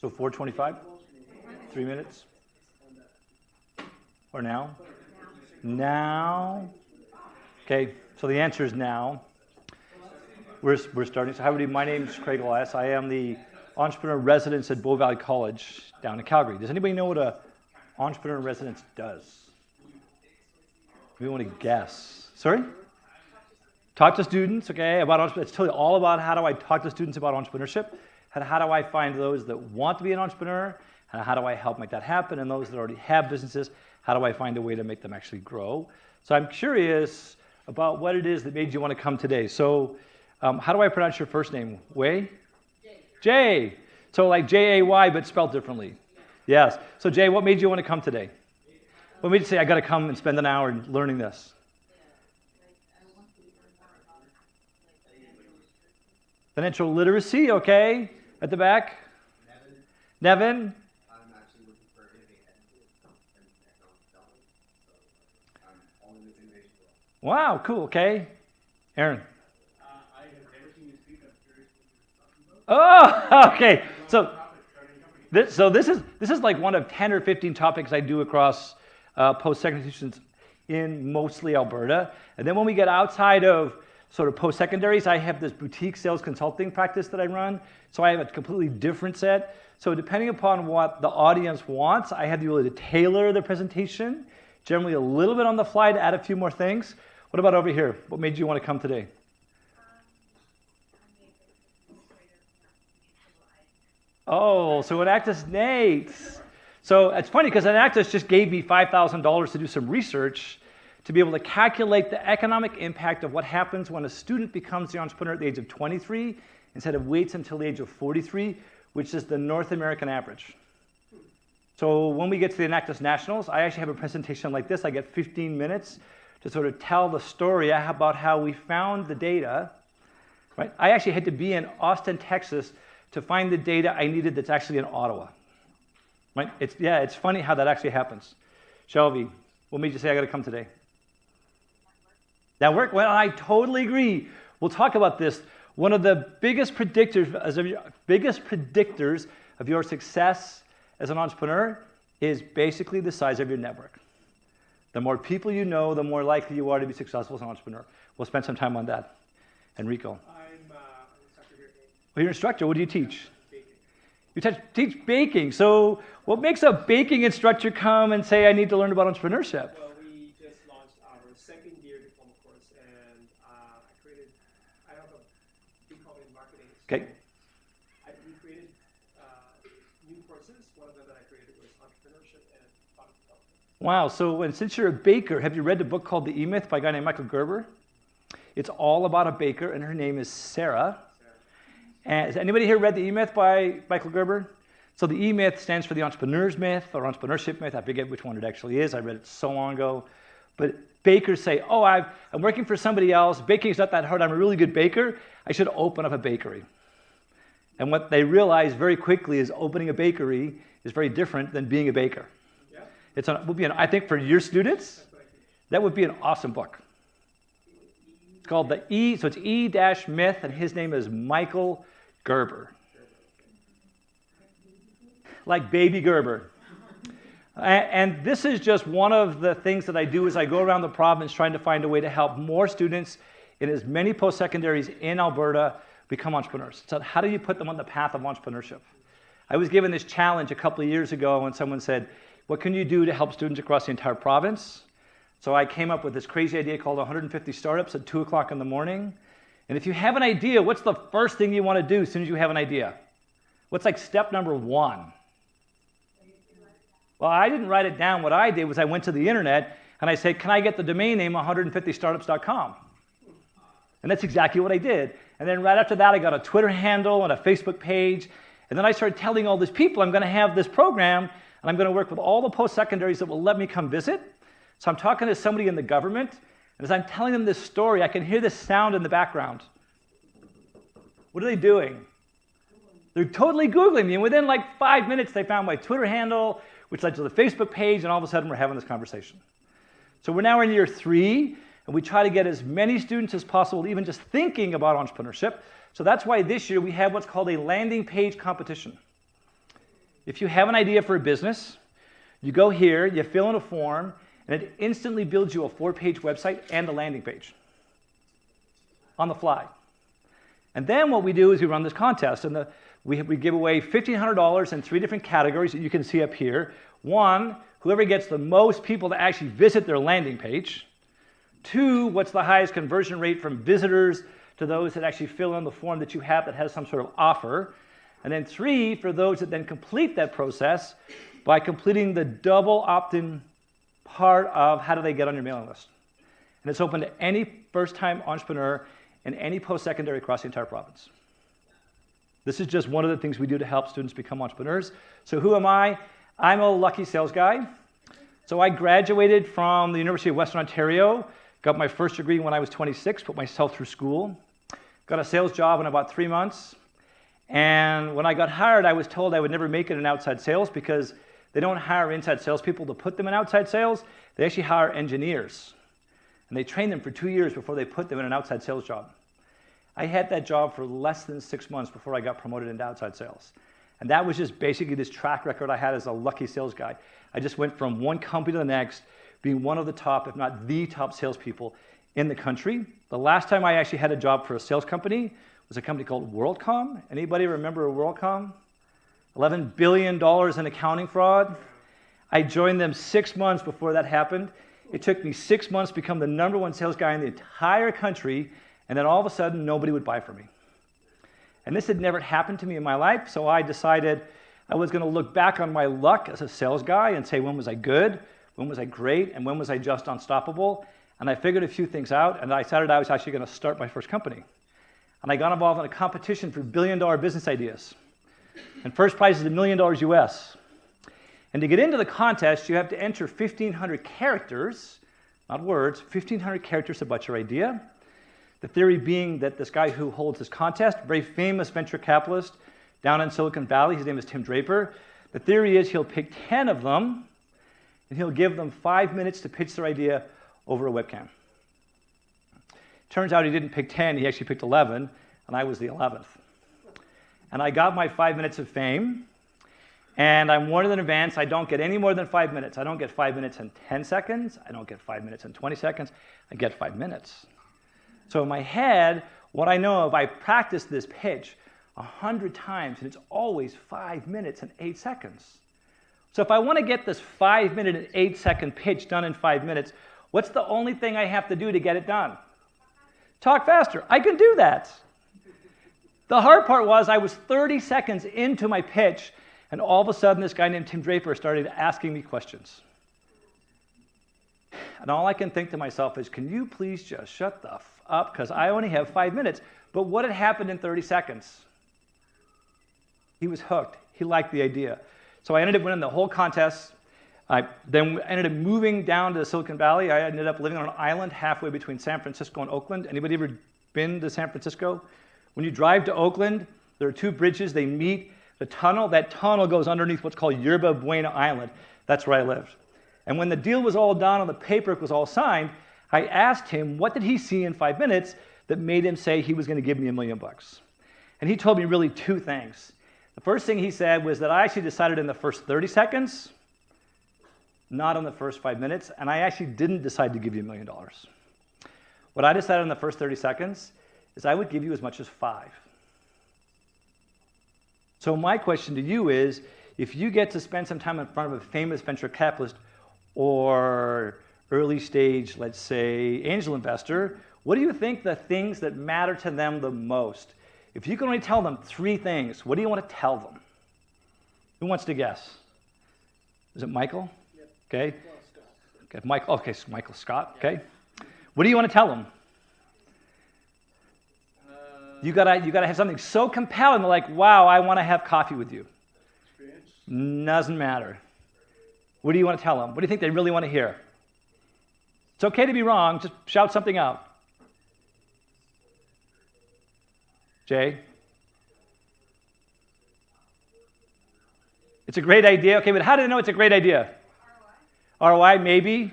So 4:25? 3 minutes? Or now? Now? Okay, so the answer is now. We're starting. So my name is Craig Elias. I am the entrepreneur residence at Bow Valley College down in Calgary. Does anybody know what an entrepreneur residence does? We want to guess. Sorry? Talk to students, okay, about entrepreneurship. It's totally all about how do I talk to students about entrepreneurship, how do I find those that want to be an entrepreneur, and how do I help make that happen, and those that already have businesses, how do I find a way to make them actually grow? So I'm curious about what it is that made you want to come today. So how do I pronounce your first name? Way? Jay. So like J-A-Y, but spelled differently. Yes. So Jay, what made you want to come today? What made you say, I got to come and spend an hour learning this? Financial literacy, okay. At the back? Nevin? I'm actually looking for anything economic development. So I'm all in this innovation world. Wow, cool, okay. Aaron? I have never seen you speak. I'm curious what you're talking about. Oh, okay. So this is like one of 10 or 15 topics I do across post-secondary institutions in mostly Alberta. And then when we get outside of sort of post-secondaries, I have this boutique sales consulting practice that I run. So I have a completely different set. So depending upon what the audience wants, I have the ability to tailor the presentation, generally a little bit on the fly to add a few more things. What about over here? What made you want to come today? Oh, so Enactus Nate. So it's funny because Enactus just gave me $5,000 to do some research to be able to calculate the economic impact of what happens when a student becomes the entrepreneur at the age of 23 instead of waits until the age of 43, which is the North American average. So when we get to the Enactus Nationals, I actually have a presentation like this. I get 15 minutes to sort of tell the story about how we found the data. Right? I actually had to be in Austin, Texas to find the data I needed that's actually in Ottawa. Right? It's funny how that actually happens. Shelby, what made you say I got to come today? That work? Well, I totally agree. We'll talk about this. One of the biggest predictors of your success as an entrepreneur is basically the size of your network. The more people you know, the more likely you are to be successful as an entrepreneur. We'll spend some time on that. Enrico. I'm an instructor here at Well, you're an instructor. What do you teach? Baking. You teach baking. So what makes a baking instructor come and say, I need to learn about entrepreneurship? Well, we just launched our second year diploma course, and I have a big company in marketing. So Okay. we created new courses. One of them that I created was entrepreneurship and product development. Wow. So since you're a baker, have you read the book called The E-Myth by a guy named Michael Gerber? It's all about a baker, and her name is Sarah. And has anybody here read The E-Myth by Michael Gerber? So the E-Myth stands for the entrepreneur's myth or entrepreneurship myth. I forget which one it actually is. I read it so long ago. But bakers say, oh, I'm working for somebody else. Baking is not that hard. I'm a really good baker. I should open up a bakery. And what they realize very quickly is opening a bakery is very different than being a baker. Yeah. I think for your students, that would be an awesome book. It's called the E, so it's E-Myth, and his name is Michael Gerber. Like Baby Gerber. And this is just one of the things that I do as I go around the province trying to find a way to help more students in as many post-secondaries in Alberta become entrepreneurs. So how do you put them on the path of entrepreneurship? I was given this challenge a couple of years ago when someone said, what can you do to help students across the entire province? So I came up with this crazy idea called 150 startups at 2 o'clock in the morning. And if you have an idea, what's the first thing you want to do as soon as you have an idea? What's like step number one? Well, I didn't write it down. What I did was I went to the internet and I said, can I get the domain name 150startups.com? And that's exactly what I did. And then right after that, I got a Twitter handle and a Facebook page. And then I started telling all these people I'm going to have this program and I'm going to work with all the post-secondaries that will let me come visit. So I'm talking to somebody in the government, and as I'm telling them this story, I can hear this sound in the background. What are they doing? They're totally Googling me, and within like 5 minutes, they found my Twitter handle, which led to the Facebook page, and all of a sudden, we're having this conversation. So we're now in year 3, And we try to get as many students as possible even just thinking about entrepreneurship. So that's why this year we have what's called a landing page competition. If you have an idea for a business, you go here, you fill in a form, and it instantly builds you a 4-page website and a landing page on the fly. And then what we do is we run this contest, and we give away $1,500 in 3 different categories that you can see up here. 1, whoever gets the most people to actually visit their landing page. 2, what's the highest conversion rate from visitors to those that actually fill in the form that you have that has some sort of offer. And then 3, for those that then complete that process by completing the double opt-in part of how do they get on your mailing list. And it's open to any first-time entrepreneur in any post-secondary across the entire province. This is just one of the things we do to help students become entrepreneurs. So who am I? I'm a lucky sales guy. So I graduated from the University of Western Ontario, got my first degree when I was 26, put myself through school, got a sales job in about 3 months. And when I got hired, I was told I would never make it in outside sales because they don't hire inside salespeople to put them in outside sales. They actually hire engineers. And they train them for 2 years before they put them in an outside sales job. I had that job for less than 6 months before I got promoted into outside sales. And that was just basically this track record I had as a lucky sales guy. I just went from one company to the next, being one of the top, if not the top salespeople in the country. The last time I actually had a job for a sales company was a company called WorldCom. Anybody remember WorldCom? $11 billion in accounting fraud. I joined them 6 months before that happened. It took me 6 months to become the #1 sales guy in the entire country, and then all of a sudden, nobody would buy from me. And this had never happened to me in my life, so I decided I was going to look back on my luck as a sales guy and say, when was I good, when was I great, and when was I just unstoppable? And I figured a few things out, and I decided I was actually going to start my first company. And I got involved in a competition for billion-dollar business ideas. And first prize is $1 million US. And to get into the contest, you have to enter 1,500 characters, not words, 1,500 characters about your idea. The theory being that this guy who holds this contest, very famous venture capitalist down in Silicon Valley, his name is Tim Draper. The theory is he'll pick 10 of them, and he'll give them 5 minutes to pitch their idea over a webcam. Turns out he didn't pick 10, he actually picked 11, and I was the 11th. And I got my 5 minutes of fame, and I'm warned in advance, I don't get any more than 5 minutes. I don't get 5 minutes and 10 seconds, I don't get 5 minutes and 20 seconds, I get 5 minutes. So in my head, what I know of, I practiced this pitch 100 times, and it's always 5 minutes and 8 seconds. So if I want to get this 5-minute and 8-second pitch done in 5 minutes, what's the only thing I have to do to get it done? Talk faster. I can do that. The hard part was I was 30 seconds into my pitch, and all of a sudden this guy named Tim Draper started asking me questions. And all I can think to myself is, can you please just shut the f up, because I only have 5 minutes. But what had happened in 30 seconds? He was hooked. He liked the idea. So I ended up winning the whole contest. I then ended up moving down to Silicon Valley. I ended up living on an island halfway between San Francisco and Oakland. Anybody ever been to San Francisco? When you drive to Oakland, there are 2 bridges. They meet. The tunnel, that tunnel goes underneath what's called Yerba Buena Island. That's where I lived. And when the deal was all done and the paperwork was all signed, I asked him what did he see in 5 minutes that made him say he was going to give me $1 million. And he told me really 2 things. The first thing he said was that I actually decided in the first 30 seconds, not in the first 5 minutes, and I actually didn't decide to give you $1 million. What I decided in the first 30 seconds is I would give you as much as 5. So my question to you is, if you get to spend some time in front of a famous venture capitalist or early stage, let's say, angel investor, what do you think the things that matter to them the most? If you can only tell them 3 things, what do you want to tell them? Who wants to guess? Is it Michael? Yep. Okay. Well, Scott. Okay, Michael. Okay, so Michael Scott. Okay. What do you want to tell them? You gotta have something so compelling, they're like, wow, I want to have coffee with you. Experience? Doesn't matter. What do you want to tell them? What do you think they really want to hear? It's okay to be wrong. Just shout something out. Jay? It's a great idea. Okay, but how do they know it's a great idea? ROI, maybe.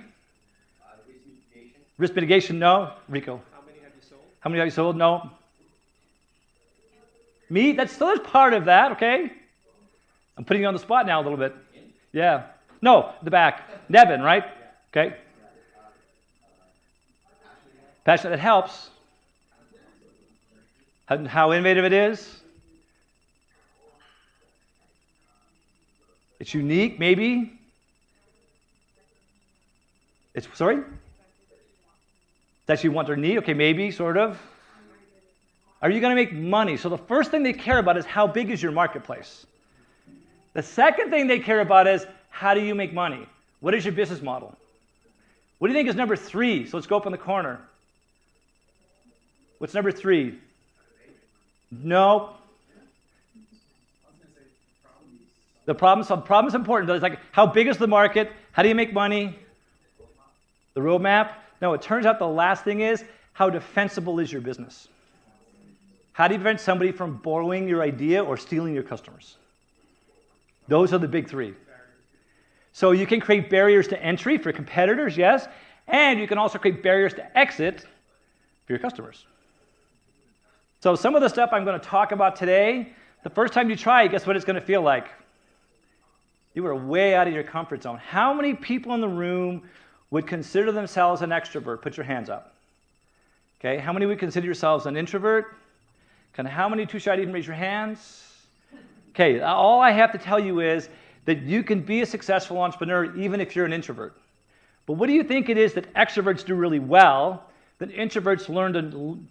Risk mitigation, no. Rico. How many have you sold? How many have you sold? No. Me? That's still is part of that, okay? I'm putting you on the spot now a little bit. Yeah. No, the back. Nevin, right? Okay. Passionate, that helps. How innovative it is. It's unique, maybe. It's, sorry? It's actually want or need. Okay, maybe, sort of. Are you going to make money? So the first thing they care about is how big is your marketplace. The second thing they care about is how do you make money? What is your business model? What do you think is number 3? So let's go up in the corner. What's number 3? No. The problem is important. Though. It's like, how big is the market? How do you make money? The roadmap? No, it turns out the last thing is, how defensible is your business? How do you prevent somebody from borrowing your idea or stealing your customers? Those are the big 3. So you can create barriers to entry for competitors, yes, and you can also create barriers to exit for your customers. So some of the stuff I'm going to talk about today, the first time you try it, guess what it's going to feel like? You are way out of your comfort zone. How many people in the room would consider themselves an extrovert? Put your hands up. Okay, how many would consider yourselves an introvert? How many too shy to even raise your hands? Okay, all I have to tell you is that you can be a successful entrepreneur even if you're an introvert. But what do you think it is that extroverts do really well that introverts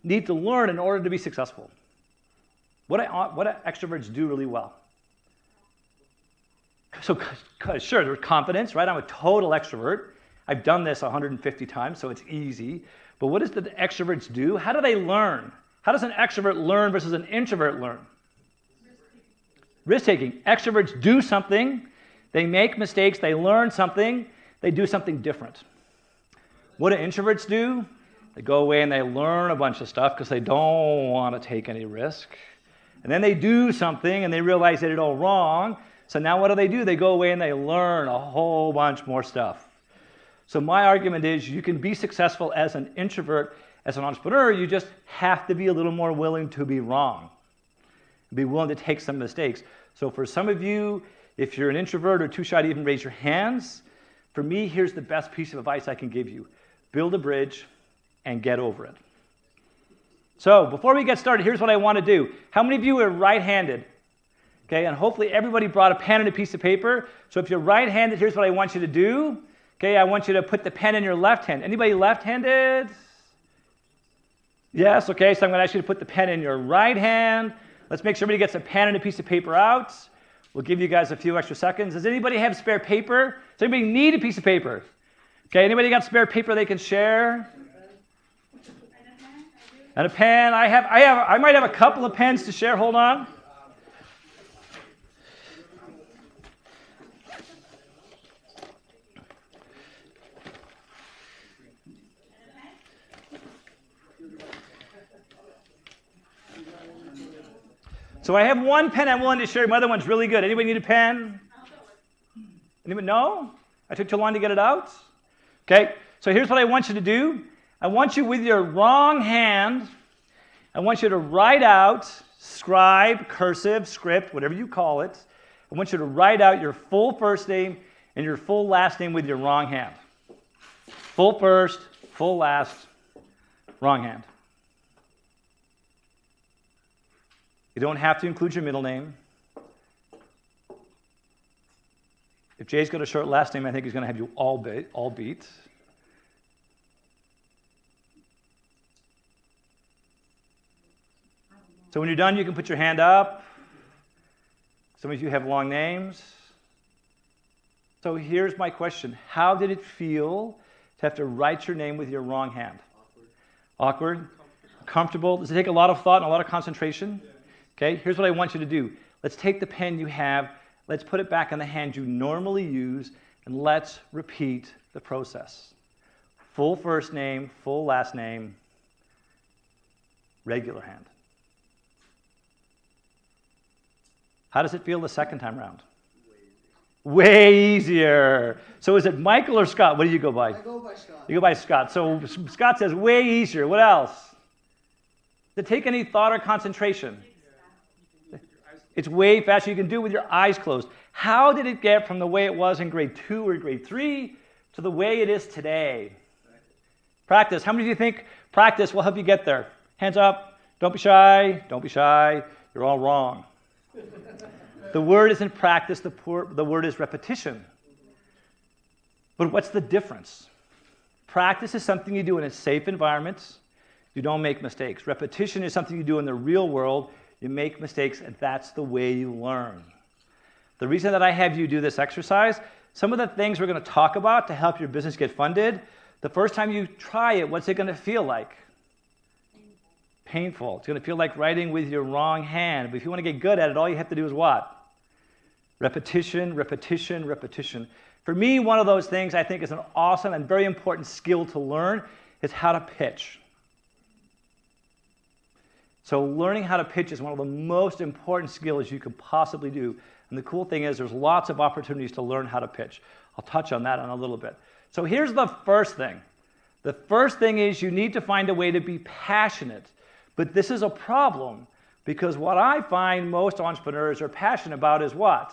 need to learn in order to be successful? What do extroverts do really well? So sure, there's confidence, right? I'm a total extrovert. I've done this 150 times, so it's easy. But what does the extroverts do? How do they learn? How does an extrovert learn versus an introvert learn? Risk-taking. Extroverts do something, they make mistakes, they learn something, they do something different. What do introverts do? They go away and they learn a bunch of stuff because they don't want to take any risk. And then they do something and they realize they did it all wrong. So now what do? They go away and they learn a whole bunch more stuff. So my argument is you can be successful as an introvert, as an entrepreneur, you just have to be a little more willing to be wrong. Be willing to take some mistakes. So for some of you, if you're an introvert or too shy to even raise your hands, for me, here's the best piece of advice I can give you. Build a bridge and get over it. So before we get started, here's what I want to do. How many of you are right-handed? Okay, and hopefully everybody brought a pen and a piece of paper. So if you're right-handed, here's what I want you to do. Okay, I want you to put the pen in your left hand. Anybody left-handed? Yes, okay, so I'm going to ask you to put the pen in your right hand. Let's make sure everybody gets a pen and a piece of paper out. We'll give you guys a few extra seconds. Does anybody have spare paper? Does anybody need a piece of paper? Okay, anybody got spare paper they can share? And a pen. I might have a couple of pens to share. Hold on. So I have one pen I'm willing to share. My other one's really good. Anybody need a pen? Anyone? No? I took too long to get it out? Okay, so here's what I want you to do. I want you with your wrong hand, I want you to write out, scribe, cursive, script, whatever you call it. I want you to write out your full first name and your full last name with your wrong hand. Full first, full last, wrong hand. You don't have to include your middle name. If Jay's got a short last name, I think he's going to have you all beat. So when you're done, you can put your hand up. Some of you have long names. So here's my question. How did it feel to have to write your name with your wrong hand? Awkward? Comfortable? Does it take a lot of thought and a lot of concentration? Okay, here's what I want you to do. Let's take the pen you have, let's put it back in the hand you normally use, and let's repeat the process. Full first name, full last name, regular hand. How does it feel the second time around? Way easier. So is it Michael or Scott? What do you go by? I go by Scott. You go by Scott. So Scott says way easier. What else? Does it take any thought or concentration? It's way faster. You can do it with your eyes closed. How did it get from the way it was in grade 2 or grade 3 to the way it is today? Practice. How many of you think practice will help you get there? Hands up. Don't be shy. Don't be shy. You're all wrong. The word isn't practice. The word is repetition. But what's the difference? Practice is something you do in a safe environment. You don't make mistakes. Repetition is something you do in the real world. You make mistakes, and that's the way you learn. The reason that I have you do this exercise, some of the things we're going to talk about to help your business get funded, the first time you try it, what's it going to feel like? Painful. It's going to feel like writing with your wrong hand. But if you want to get good at it, all you have to do is what? Repetition, repetition, repetition. For me, one of those things I think is an awesome and very important skill to learn is how to pitch. So learning how to pitch is one of the most important skills you could possibly do. And the cool thing is there's lots of opportunities to learn how to pitch. I'll touch on that in a little bit. So here's the first thing. The first thing is you need to find a way to be passionate. But this is a problem because what I find most entrepreneurs are passionate about is what?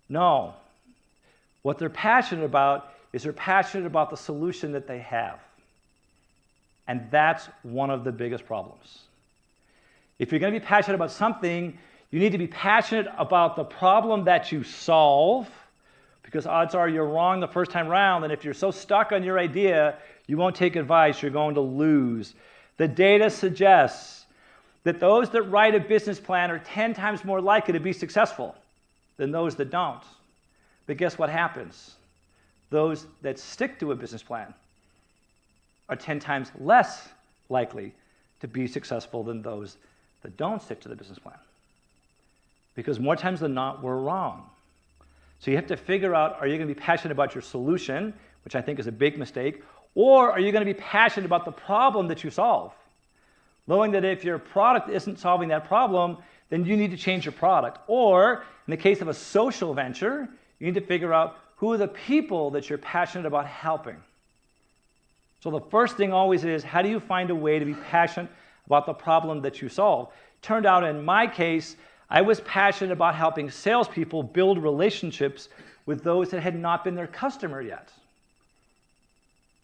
No. What they're passionate about is they're passionate about the solution that they have. And that's one of the biggest problems. If you're going to be passionate about something, you need to be passionate about the problem that you solve, because odds are you're wrong the first time around, and if you're so stuck on your idea, you won't take advice, you're going to lose. The data suggests that those that write a business plan are 10 times more likely to be successful than those that don't. But guess what happens? Those that stick to a business plan are 10 times less likely to be successful than those that don't stick to the business plan. Because more times than not, we're wrong. So you have to figure out, are you going to be passionate about your solution, which I think is a big mistake, or are you going to be passionate about the problem that you solve? Knowing that if your product isn't solving that problem, then you need to change your product. Or, in the case of a social venture, you need to figure out who are the people that you're passionate about helping. So the first thing always is, how do you find a way to be passionate about the problem that you solve? Turned out in my case, I was passionate about helping salespeople build relationships with those that had not been their customer yet.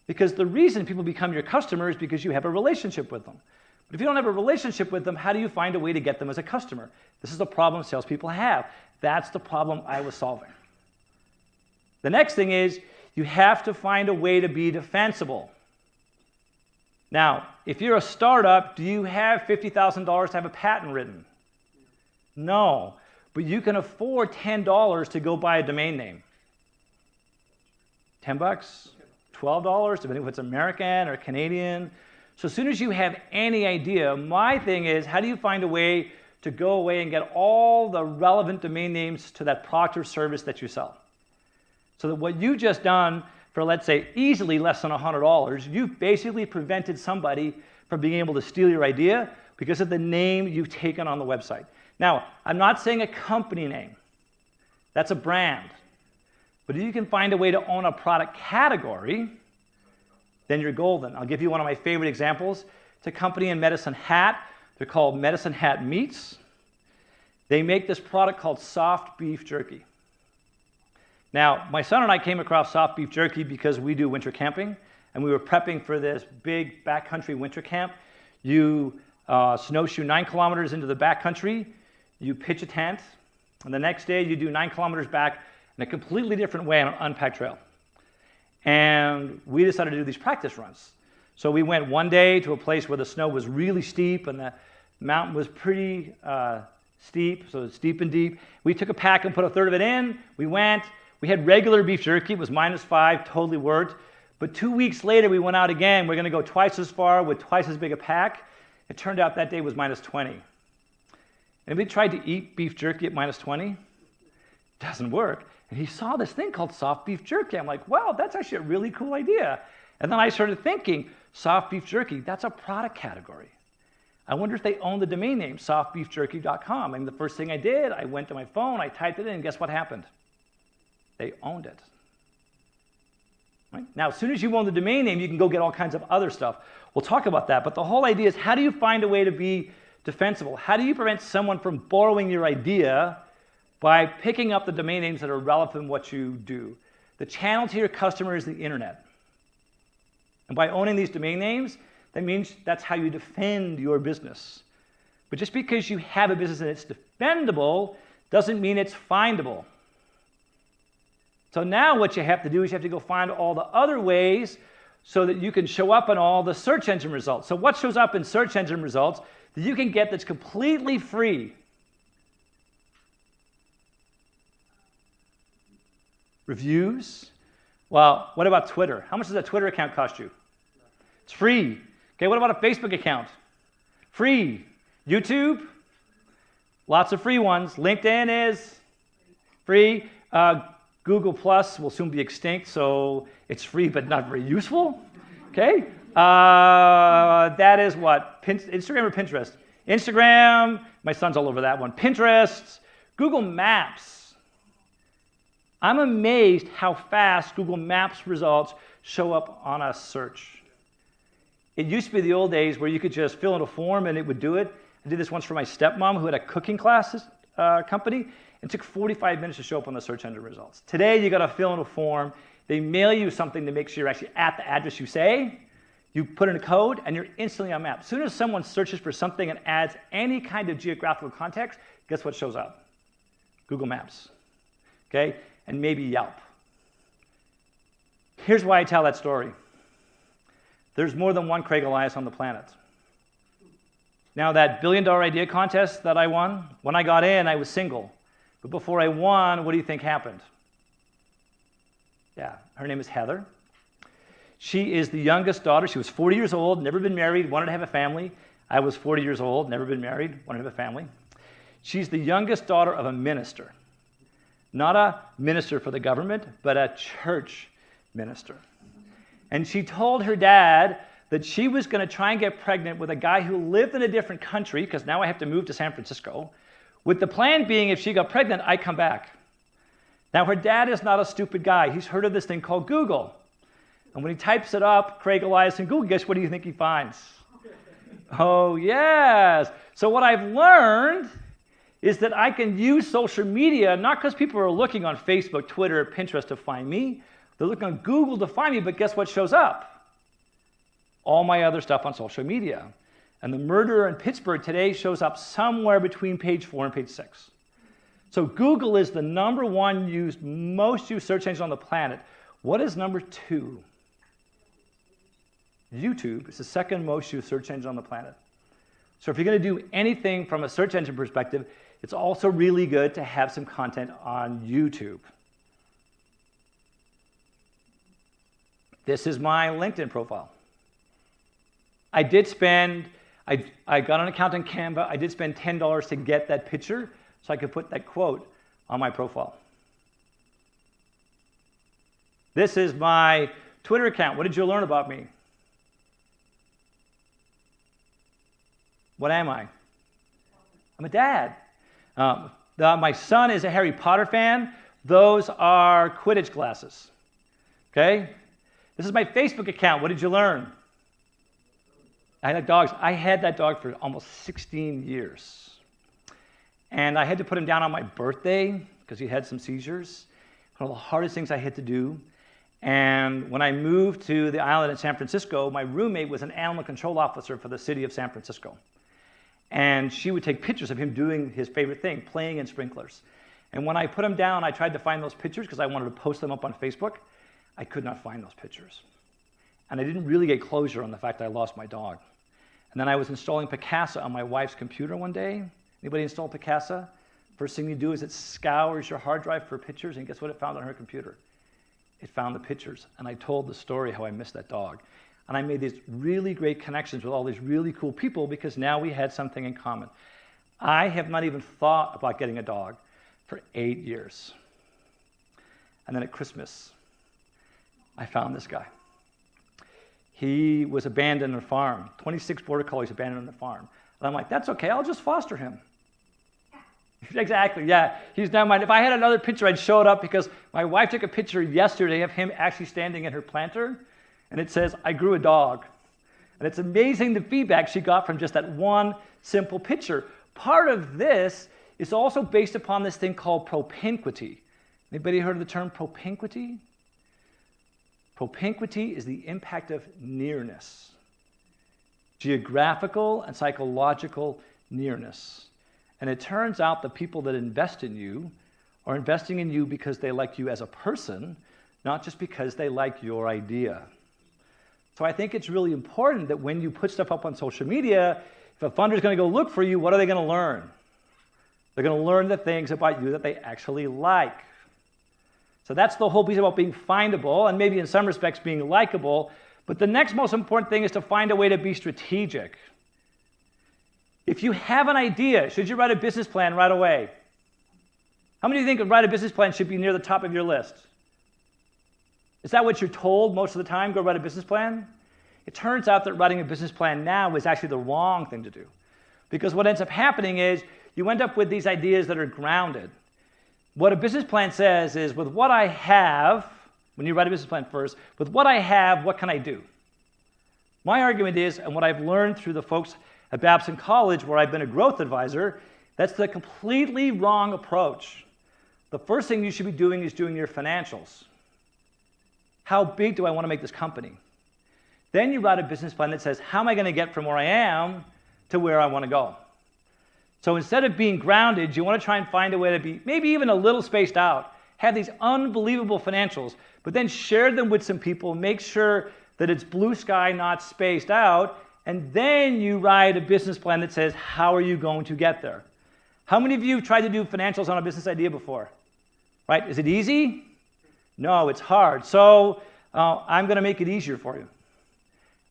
Because the reason people become your customer is because you have a relationship with them. But if you don't have a relationship with them, how do you find a way to get them as a customer? This is a problem salespeople have. That's the problem I was solving. The next thing is, you have to find a way to be defensible. Now, if you're a startup, do you have $50,000 to have a patent written? No, but you can afford $10 to go buy a domain name. $10, $12, depending if it's American or Canadian. So as soon as you have any idea, my thing is, how do you find a way to go away and get all the relevant domain names to that product or service that you sell? So that what you've just done for, let's say, easily less than $100, you've basically prevented somebody from being able to steal your idea because of the name you've taken on the website. Now, I'm not saying a company name. That's a brand. But if you can find a way to own a product category, then you're golden. I'll give you one of my favorite examples. It's a company in Medicine Hat. They're called Medicine Hat Meats. They make this product called soft beef jerky. Now, my son and I came across soft beef jerky because we do winter camping, and we were prepping for this big backcountry winter camp. You snowshoe 9 kilometers into the backcountry, you pitch a tent, and the next day you do 9 kilometers back in a completely different way on an unpacked trail. And we decided to do these practice runs. So we went one day to a place where the snow was really steep and the mountain was pretty steep, so it's steep and deep. We took a pack and put a third of it in. We went. We had regular beef jerky. It was -5, totally worked. But 2 weeks later, we went out again. We're going to go twice as far with twice as big a pack. It turned out that day was -20. And we tried to eat beef jerky at -20. Doesn't work. And he saw this thing called soft beef jerky. I'm like, wow, that's actually a really cool idea. And then I started thinking, soft beef jerky, that's a product category. I wonder if they own the domain name, softbeefjerky.com. And the first thing I did, I went to my phone, I typed it in, and guess what happened? They owned it. Right? Now, as soon as you own the domain name, you can go get all kinds of other stuff. We'll talk about that, but the whole idea is, how do you find a way to be defensible? How do you prevent someone from borrowing your idea by picking up the domain names that are relevant to what you do? The channel to your customer is the internet. And by owning these domain names, that means that's how you defend your business. But just because you have a business and it's defendable doesn't mean it's findable. So now what you have to do is you have to go find all the other ways so that you can show up in all the search engine results. So what shows up in search engine results that you can get that's completely free? Reviews? Well, what about Twitter? How much does a Twitter account cost you? It's free. Okay, what about a Facebook account? Free. YouTube? Lots of free ones. LinkedIn is free. Google Plus will soon be extinct, so it's free but not very useful. Okay? That is what? Instagram or Pinterest? Instagram. My son's all over that one. Pinterest. Google Maps. I'm amazed how fast Google Maps results show up on a search. It used to be the old days where you could just fill in a form and it would do it. I did this once for my stepmom who had a cooking classes company. It took 45 minutes to show up on the search engine results. Today, you got to fill in a form. They mail you something to make sure you're actually at the address you say. You put in a code, and you're instantly on map. As soon as someone searches for something and adds any kind of geographical context, guess what shows up? Google Maps. Okay? And maybe Yelp. Here's why I tell that story. There's more than one Craig Elias on the planet. Now, that $1 billion idea contest that I won, when I got in, I was single. But before I won, what do you think happened? Yeah, her name is Heather. She is the youngest daughter. She was 40 years old, never been married, wanted to have a family. I was 40 years old, never been married, wanted to have a family. She's the youngest daughter of a minister. Not a minister for the government, but a church minister. And she told her dad that she was going to try and get pregnant with a guy who lived in a different country, because now I have to move to San Francisco, with the plan being if she got pregnant, I come back. Now, her dad is not a stupid guy. He's heard of this thing called Google. And when he types it up, Craig Elias in Google, guess what do you think he finds? Oh, yes. So what I've learned is that I can use social media, not because people are looking on Facebook, Twitter, Pinterest to find me. They're looking on Google to find me, but guess what shows up? All my other stuff on social media. And the murderer in Pittsburgh today shows up somewhere between page 4 and page 6. So Google is the #1 most used search engine on the planet. What is number 2? YouTube is the second most used search engine on the planet. So if you're going to do anything from a search engine perspective, it's also really good to have some content on YouTube. This is my LinkedIn profile. I got an account on Canva. I did spend $10 to get that picture so I could put that quote on my profile. This is my Twitter account. What did you learn about me? What am I? I'm a dad. My son is a Harry Potter fan. Those are Quidditch glasses. Okay? This is my Facebook account. What did you learn? I like dogs. I had that dog for almost 16 years. And I had to put him down on my birthday because he had some seizures. One of the hardest things I had to do. And when I moved to the island in San Francisco, my roommate was an animal control officer for the city of San Francisco. And she would take pictures of him doing his favorite thing, playing in sprinklers. And when I put him down, I tried to find those pictures because I wanted to post them up on Facebook. I could not find those pictures. And I didn't really get closure on the fact that I lost my dog. And then I was installing Picasa on my wife's computer one day. Anybody install Picasa? First thing you do is it scours your hard drive for pictures, and guess what it found on her computer? It found the pictures. And I told the story how I missed that dog. And I made these really great connections with all these really cool people because now we had something in common. I have not even thought about getting a dog for 8 years. And then at Christmas, I found this guy. He was abandoned on a farm, 26 border collies abandoned on the farm. And I'm like, that's okay, I'll just foster him. Exactly, yeah. He's now mine. If I had another picture, I'd show it up because my wife took a picture yesterday of him actually standing in her planter, and it says, I grew a dog. And it's amazing the feedback she got from just that one simple picture. Part of this is also based upon this thing called propinquity. Anybody heard of the term propinquity? Propinquity is the impact of nearness. Geographical and psychological nearness. And it turns out the people that invest in you are investing in you because they like you as a person, not just because they like your idea. So I think it's really important that when you put stuff up on social media, if a funder is going to go look for you, what are they going to learn? They're going to learn the things about you that they actually like. So that's the whole piece about being findable, and maybe in some respects being likable. But the next most important thing is to find a way to be strategic. If you have an idea, should you write a business plan right away? How many of you think write a business plan should be near the top of your list? Is that what you're told most of the time, go write a business plan? It turns out that writing a business plan now is actually the wrong thing to do. Because what ends up happening is you end up with these ideas that are grounded. What a business plan says is, with what I have, when you write a business plan first, with what I have, what can I do? My argument is, and what I've learned through the folks at Babson College, where I've been a growth advisor, that's the completely wrong approach. The first thing you should be doing is doing your financials. How big do I want to make this company? Then you write a business plan that says, how am I going to get from where I am to where I want to go? So instead of being grounded, you want to try and find a way to be maybe even a little spaced out, have these unbelievable financials, but then share them with some people, make sure that it's blue sky, not spaced out, and then you write a business plan that says, how are you going to get there? How many of you have tried to do financials on a business idea before? Right? Is it easy? No, it's hard. So I'm going to make it easier for you.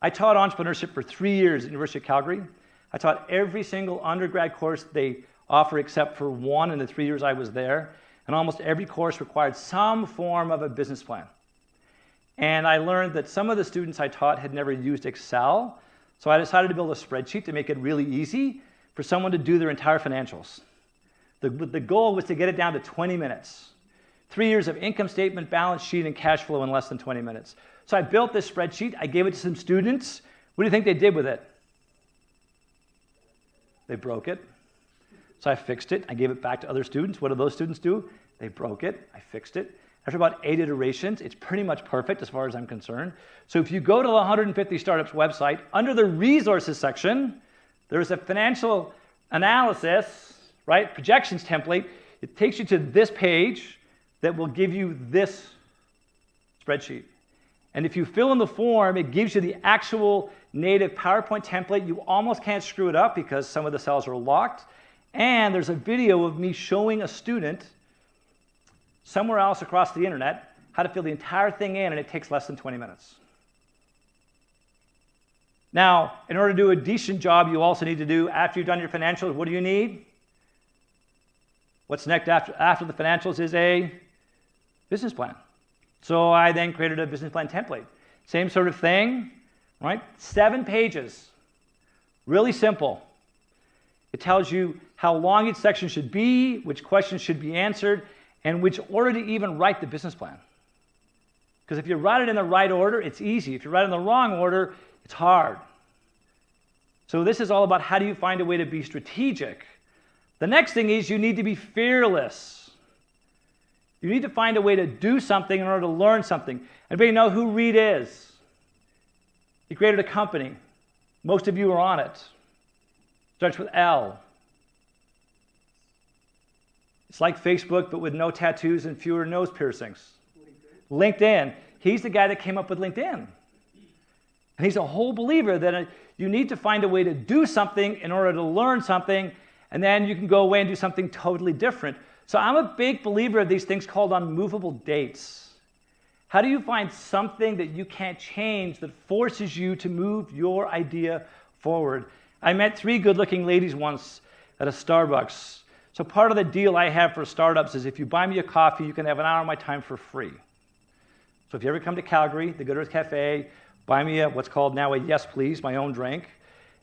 I taught entrepreneurship for 3 years at the University of Calgary. I taught every single undergrad course they offer except for one in the 3 years I was there. And almost every course required some form of a business plan. And I learned that some of the students I taught had never used Excel. So I decided to build a spreadsheet to make it really easy for someone to do their entire financials. The goal was to get it down to 20 minutes. 3 years of income statement, balance sheet, and cash flow in less than 20 minutes. So I built this spreadsheet. I gave it to some students. What do you think they did with it? They broke it. So I fixed it. I gave it back to other students. What did those students do? They broke it. I fixed it. After about 8 iterations, it's pretty much perfect as far as I'm concerned. So if you go to the 150 Startups website, under the resources section, there's a financial analysis, right, projections template. It takes you to this page that will give you this spreadsheet. And if you fill in the form, it gives you the actual native PowerPoint template. You almost can't screw it up because some of the cells are locked. And there's a video of me showing a student somewhere else across the internet how to fill the entire thing in, and it takes less than 20 minutes. Now, in order to do a decent job, you also need to do, after you've done your financials, what do you need? What's next after the financials is a business plan. So I then created a business plan template. Same sort of thing, right? 7 pages. Really simple. It tells you how long each section should be, which questions should be answered, and which order to even write the business plan. Because if you write it in the right order, it's easy. If you write it in the wrong order, it's hard. So this is all about how do you find a way to be strategic. The next thing is you need to be fearless. You need to find a way to do something in order to learn something. Anybody know who Reed is? He created a company. Most of you are on it. Starts with L. It's like Facebook, but with no tattoos and fewer nose piercings. LinkedIn. He's the guy that came up with LinkedIn. And he's a whole believer that you need to find a way to do something in order to learn something, and then you can go away and do something totally different. So I'm a big believer of these things called unmovable dates. How do you find something that you can't change that forces you to move your idea forward? I met 3 good-looking ladies once at a Starbucks. So part of the deal I have for startups is if you buy me a coffee, you can have an hour of my time for free. So if you ever come to Calgary, the Good Earth Cafe, buy me what's called now a Yes Please, my own drink,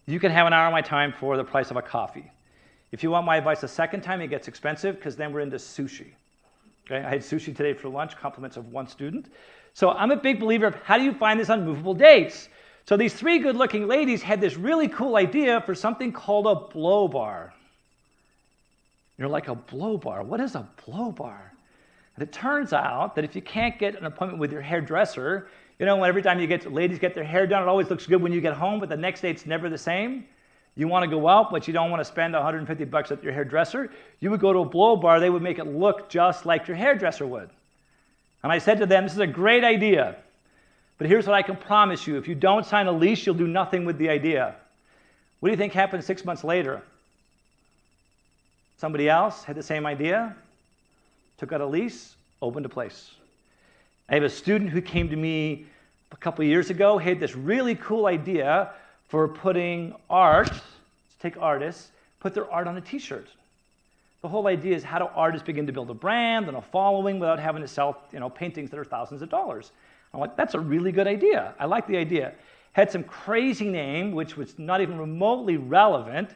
you can have an hour of my time for the price of a coffee. If you want my advice a second time, it gets expensive because then we're into sushi. Okay? I had sushi today for lunch, compliments of one student. So I'm a big believer of how do you find these unmovable dates? So these three good-looking ladies had this really cool idea for something called a blow bar. You're like, a blow bar? What is a blow bar? And it turns out that if you can't get an appointment with your hairdresser, you know, every time ladies get their hair done, it always looks good when you get home, but the next day it's never the same. You want to go out, but you don't want to spend $150 at your hairdresser. You would go to a blow bar. They would make it look just like your hairdresser would. And I said to them, this is a great idea, but here's what I can promise you. If you don't sign a lease, you'll do nothing with the idea. What do you think happened 6 months later? Somebody else had the same idea, took out a lease, opened a place. I have a student who came to me a couple of years ago, had this really cool idea for putting art, let's take artists, put their art on a t-shirt. The whole idea is how do artists begin to build a brand and a following without having to sell, paintings that are thousands of dollars. I'm like, that's a really good idea. I like the idea. Had some crazy name, which was not even remotely relevant.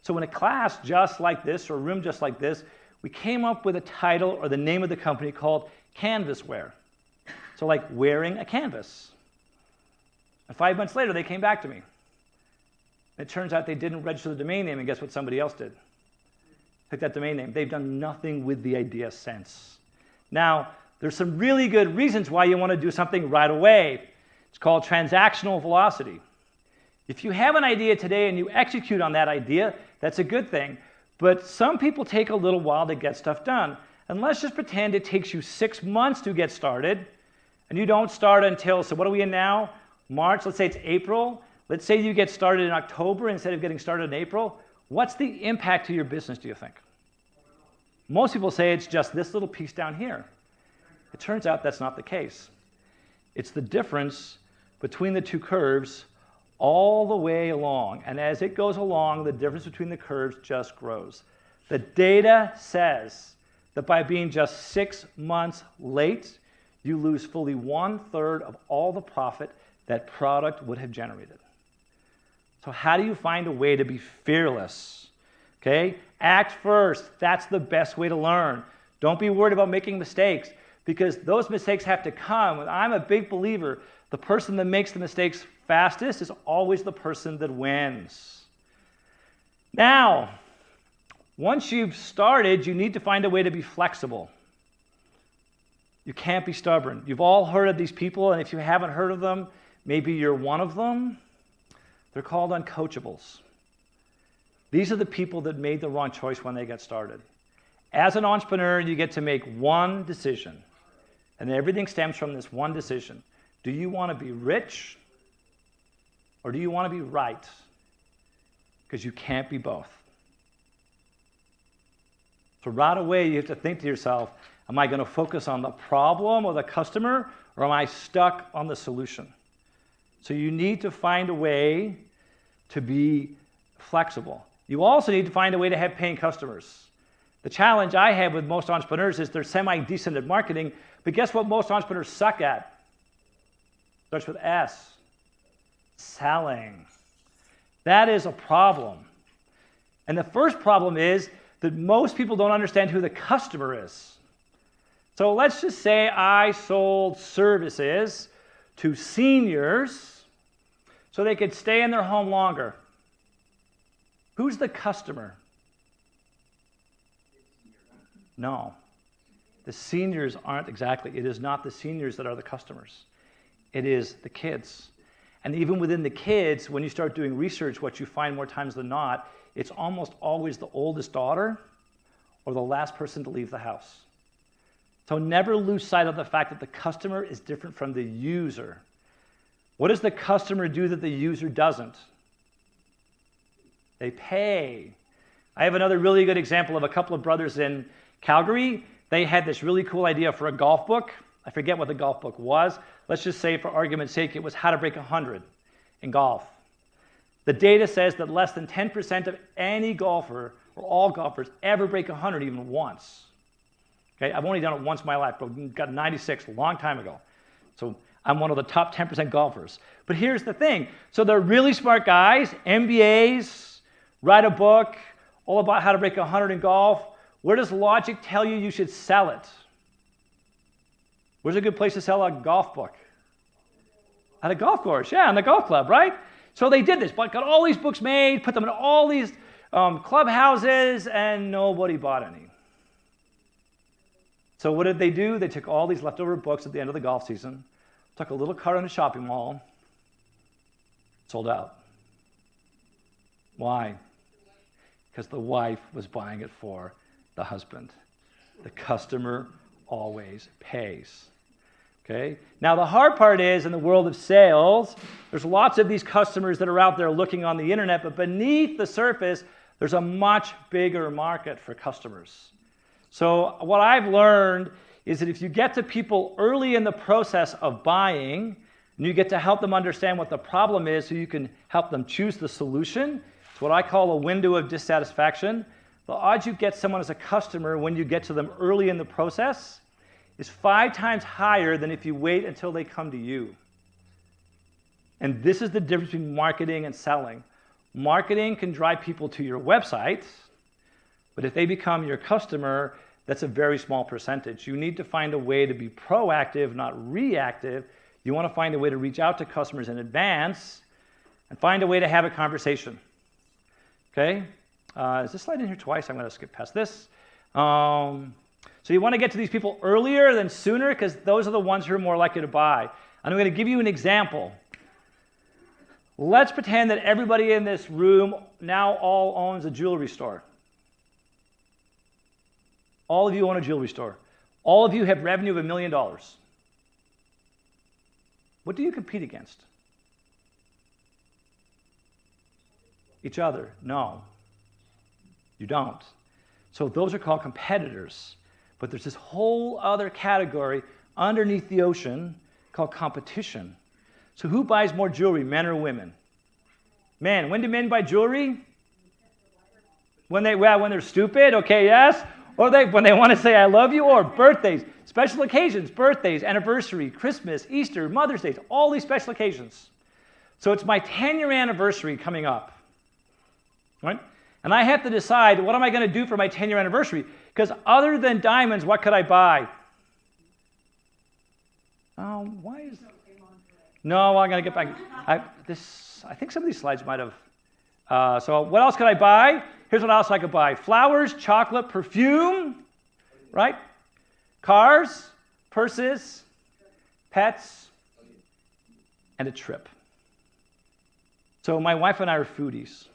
So in a class just like this, or a room just like this, we came up with a title or the name of the company called Canvas Wear. So like wearing a canvas. And 5 months later, they came back to me. It turns out they didn't register the domain name, and guess what somebody else did? Took that domain name. They've done nothing with the idea since. Now, there's some really good reasons why you want to do something right away. It's called transactional velocity. If you have an idea today and you execute on that idea, that's a good thing. But some people take a little while to get stuff done. And let's just pretend it takes you 6 months to get started, and you don't start until, so what are we in now? March, let's say it's April. Let's say you get started in October instead of getting started in April. What's the impact to your business, do you think? Most people say it's just this little piece down here. It turns out that's not the case. It's the difference between the two curves all the way along. And as it goes along, the difference between the curves just grows. The data says that by being just 6 months late, you lose fully 1/3 of all the profit that product would have generated. So how do you find a way to be fearless? Okay? Act first. That's the best way to learn. Don't be worried about making mistakes, because those mistakes have to come. I'm a big believer, the person that makes the mistakes fastest is always the person that wins. Now, once you've started, you need to find a way to be flexible. You can't be stubborn. You've all heard of these people, and if you haven't heard of them, maybe you're one of them. They're called uncoachables. These are the people that made the wrong choice when they got started. As an entrepreneur, you get to make one decision, and everything stems from this one decision. Do you want to be rich, or do you want to be right? Because you can't be both. So right away, you have to think to yourself, am I going to focus on the problem or the customer, or am I stuck on the solution? So you need to find a way to be flexible. You also need to find a way to have paying customers. The challenge I have with most entrepreneurs is they're semi-decent at marketing, but guess what most entrepreneurs suck at? Starts with S. Selling. That is a problem. And the first problem is that most people don't understand who the customer is. So let's just say I sold services to seniors so they could stay in their home longer. Who's the customer? No. The seniors aren't exactly. It is not the seniors that are the customers. It is the kids. And even within the kids, when you start doing research, what you find more times than not, it's almost always the oldest daughter or the last person to leave the house. So never lose sight of the fact that the customer is different from the user. What does the customer do that the user doesn't? They pay. I have another really good example of a couple of brothers in Calgary. They had this really cool idea for a golf book. I forget what the golf book was. Let's just say, for argument's sake, it was How to Break 100 in golf. The data says that less than 10% of any golfer, or all golfers, ever break 100 even once. Okay, I've only done it once in my life, but got 96 a long time ago. So I'm one of the top 10% golfers. But here's the thing. So they're really smart guys, MBAs, write a book, all about how to break 100 in golf. Where does logic tell you you should sell it? Where's a good place to sell a golf book? At a golf course, yeah, in the golf club, right? So they did this, but got all these books made, put them in all these clubhouses, and nobody bought any. So what did they do? They took all these leftover books at the end of the golf season, took a little cart in a shopping mall, sold out. Why? Because the wife was buying it for the husband. The customer always pays. Okay? Now the hard part is, in the world of sales, there's lots of these customers that are out there looking on the internet, but beneath the surface, there's a much bigger market for customers. So what I've learned is that if you get to people early in the process of buying, and you get to help them understand what the problem is so you can help them choose the solution, it's what I call a window of dissatisfaction. The odds you get someone as a customer when you get to them early in the process is 5 times higher than if you wait until they come to you. And this is the difference between marketing and selling. Marketing can drive people to your website, but if they become your customer, that's a very small percentage. You need to find a way to be proactive, not reactive. You want to find a way to reach out to customers in advance and find a way to have a conversation. Okay? Is this slide in here twice? I'm going to skip past this. So you want to get to these people earlier than sooner because those are the ones who are more likely to buy. And I'm going to give you an example. Let's pretend that everybody in this room now all owns a jewelry store. All of you own a jewelry store. All of you have revenue of $1 million. What do you compete against? Each other. No, you don't. So those are called competitors. But there's this whole other category underneath the ocean called competition. So who buys more jewelry, men or women? Men. When do men buy jewelry? When they're stupid, okay, yes. Or when they want to say I love you, or birthdays, special occasions, birthdays, anniversary, Christmas, Easter, Mother's Day, all these special occasions. So it's my 10-year anniversary coming up, right? And I have to decide, what am I going to do for my 10-year anniversary? Because other than diamonds, what could I buy? Why is... No, I'm going to get back. I think some of these slides might have... so what else could I buy? Here's what else I could buy. Flowers, chocolate, perfume, right? Cars, purses, pets, and a trip. So my wife and I are foodies.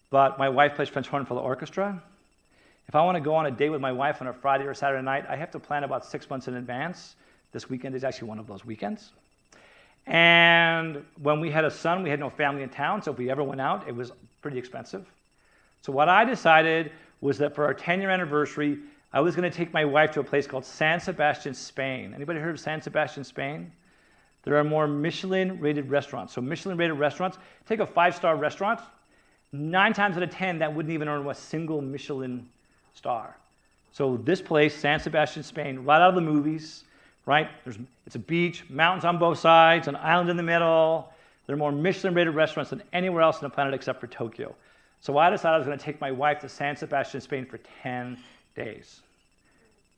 But my wife plays French horn for the orchestra. If I want to go on a date with my wife on a Friday or Saturday night, I have to plan about 6 months in advance. This weekend is actually one of those weekends. And when we had a son, we had no family in town, so if we ever went out, it was pretty expensive. So what I decided was that for our 10-year anniversary, I was going to take my wife to a place called San Sebastian, Spain. Anybody heard of San Sebastian, Spain? There are more Michelin-rated restaurants. So Michelin-rated restaurants, take a 5-star restaurant, 9 times out of 10, that wouldn't even earn a single Michelin star. So this place, San Sebastian, Spain, right out of the movies, right? It's a beach, mountains on both sides, an island in the middle. There are more Michelin-rated restaurants than anywhere else on the planet except for Tokyo. So I decided I was going to take my wife to San Sebastian, Spain for 10 days.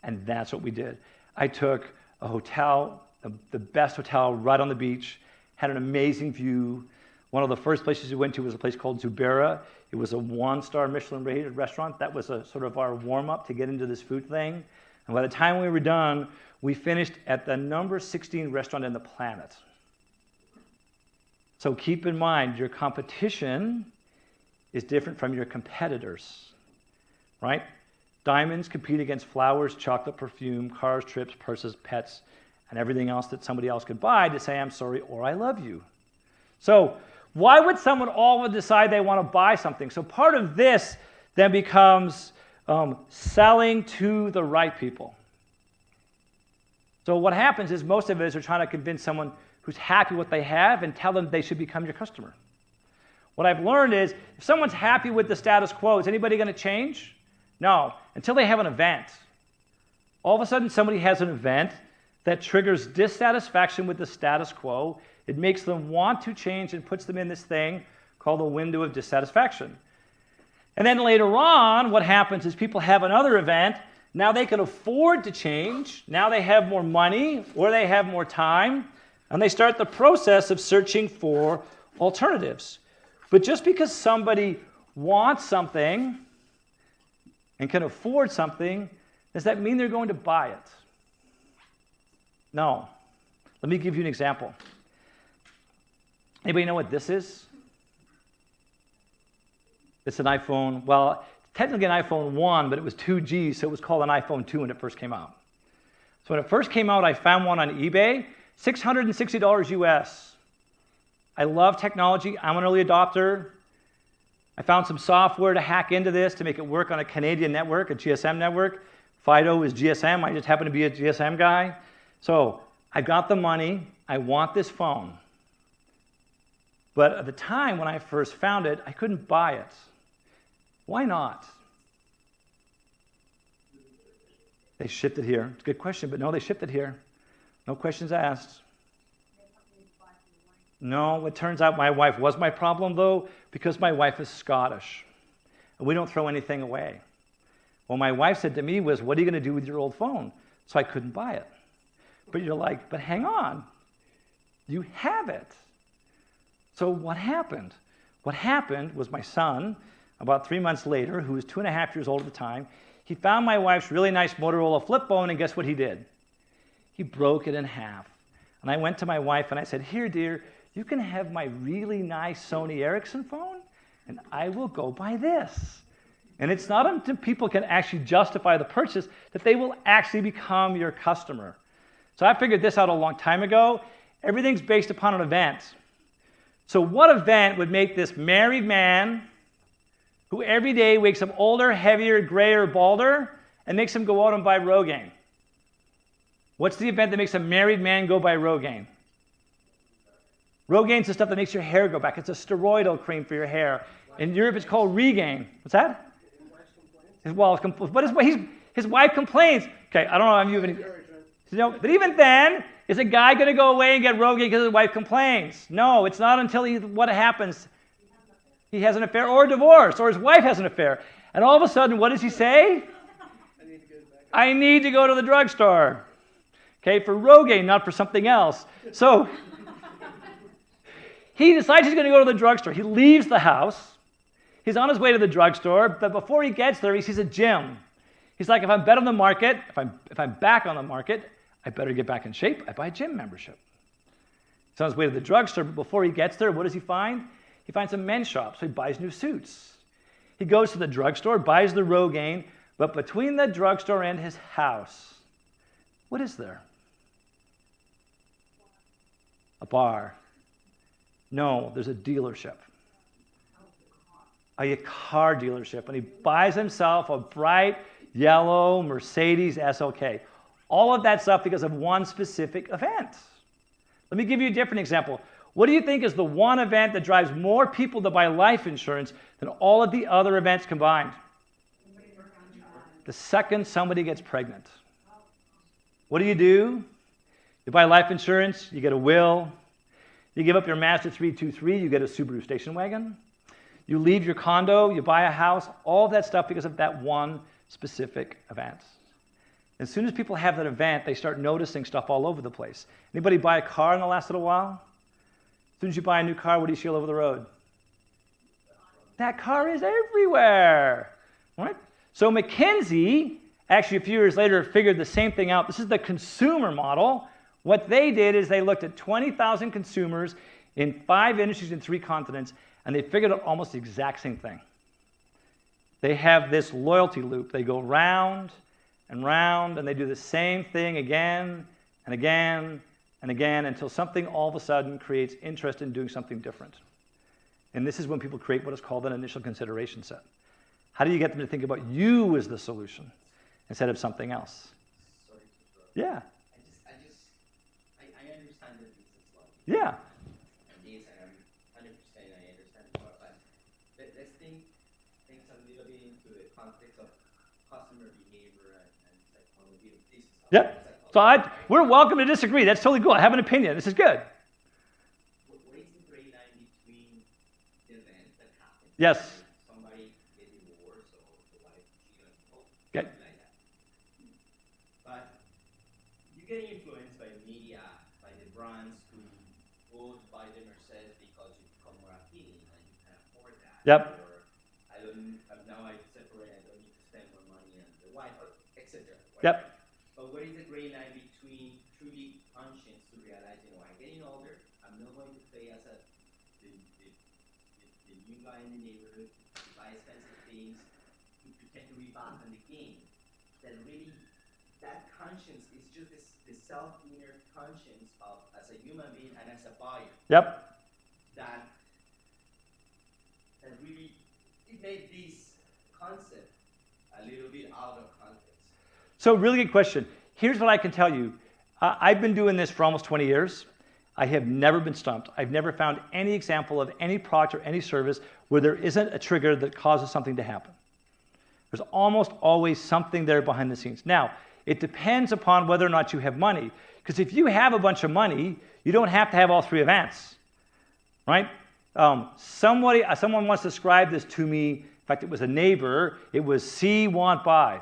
And that's what we did. I took a hotel, the best hotel right on the beach, had an amazing view. One of the first places we went to was a place called Zubeira. It was a 1-star Michelin-rated restaurant. That was a sort of our warm-up to get into this food thing. And by the time we were done, we finished at the number 16 restaurant in the planet. So keep in mind, your competition is different from your competitors, right? Diamonds compete against flowers, chocolate, perfume, cars, trips, purses, pets, and everything else that somebody else could buy to say I'm sorry or I love you. So why would someone all decide they want to buy something? So part of this then becomes selling to the right people. So what happens is most of it is you're trying to convince someone who's happy with what they have and tell them they should become your customer. What I've learned is if someone's happy with the status quo, is anybody going to change? No, until they have an event. All of a sudden somebody has an event that triggers dissatisfaction with the status quo. It makes them want to change and puts them in this thing called the window of dissatisfaction. And then later on, what happens is people have another event. Now they can afford to change. Now they have more money or they have more time. And they start the process of searching for alternatives. But just because somebody wants something and can afford something, does that mean they're going to buy it? No. Let me give you an example. Anybody know what this is? It's an iPhone. Well, technically an iPhone 1, but it was 2G, so it was called an iPhone 2 when it first came out. So when it first came out, I found one on eBay, $660 US. I love technology. I'm an early adopter. I found some software to hack into this to make it work on a Canadian network, a GSM network. Fido is GSM. I just happen to be a GSM guy. So I got the money. I want this phone. But at the time when I first found it, I couldn't buy it. Why not? They shipped it here. It's a good question, but no, they shipped it here. No questions asked. No, it turns out my wife was my problem, though, because my wife is Scottish. And we don't throw anything away. What my wife said to me was, what are you going to do with your old phone? So I couldn't buy it. But you're like, but hang on. You have it. So what happened? What happened was my son, about 3 months later, who was 2.5 years old at the time, he found my wife's really nice Motorola flip phone, and guess what he did? He broke it in half. And I went to my wife and I said, here, dear, you can have my really nice Sony Ericsson phone, and I will go buy this. And it's not until people can actually justify the purchase that they will actually become your customer. So I figured this out a long time ago. Everything's based upon an event. So what event would make this married man who every day wakes up older, heavier, grayer, balder, and makes him go out and buy Rogaine? What's the event that makes a married man go buy Rogaine? Rogaine's the stuff that makes your hair go back. It's a steroidal cream for your hair. In Europe, it's called Regaine. What's that? Well, his wife complains. Okay, I don't know if you have any... But even then, is a guy going to go away and get Rogaine because his wife complains? No, it's not until what happens? He has an affair or a divorce, or his wife has an affair. And all of a sudden, what does he say? I need to go to the drugstore. Okay, for Rogaine, not for something else. So he decides he's going to go to the drugstore. He leaves the house. He's on his way to the drugstore, but before he gets there, he sees a gym. He's like, if I'm bet on the market, if I'm back on the market, I better get back in shape. I buy a gym membership. He's on his way to the drugstore, but before he gets there, what does he find? He finds a men's shop, so he buys new suits. He goes to the drugstore, buys the Rogaine, but between the drugstore and his house, what is there? A bar. No, there's a dealership. A car dealership. And he buys himself a bright yellow Mercedes SLK. All of that stuff because of one specific event. Let me give you a different example. What do you think is the one event that drives more people to buy life insurance than all of the other events combined? The second somebody gets pregnant. What do? You buy life insurance, you get a will. You give up your Mazda 323, you get a Subaru station wagon. You leave your condo, you buy a house, all of that stuff because of that one specific event. As soon as people have that event, they start noticing stuff all over the place. Anybody buy a car in the last little while? As soon as you buy a new car, what do you see all over the road? That car is everywhere. Right? So McKinsey, actually a few years later, figured the same thing out. This is the consumer model. What they did is they looked at 20,000 consumers in 5 industries in 3 continents, and they figured out almost the exact same thing. They have this loyalty loop. They go round and round, and they do the same thing again and again and again until something all of a sudden creates interest in doing something different. And this is when people create what is called an initial consideration set. How do you get them to think about you as the solution instead of something else? Sorry to interrupt. Yeah. I understand the business model. Yeah. And this, and I'm 100% I understand it, but let's think things a little bit into the context of customer behavior and psychology. This is how Yep. So we're welcome to disagree. That's totally cool. I have an opinion. This is good. What is the gray line between the event that happens? Yes. Somebody getting getting influenced by media, by the brands to go buy the Mercedes because you become more appealing and you can afford that. Yep. Or now I separate, I don't need to spend more money on the wife, etc. Yep. But what is the gray line between truly conscience to realize, I'm getting older, I'm not going to play as the new guy in the neighborhood, to buy expensive things, to pretend to be back in the game. That really, that conscience is just the self-inner conscience of, as a human being and as a buyer. Yep. That really, it made this concept a little bit out of context. So really good question. Here's what I can tell you. I've been doing this for almost 20 years. I have never been stumped. I've never found any example of any product or any service where there isn't a trigger that causes something to happen. There's almost always something there behind the scenes. Now, it depends upon whether or not you have money. Because if you have a bunch of money, you don't have to have all three events, right? Someone once described this to me. In fact, it was a neighbor. It was see, want, buy.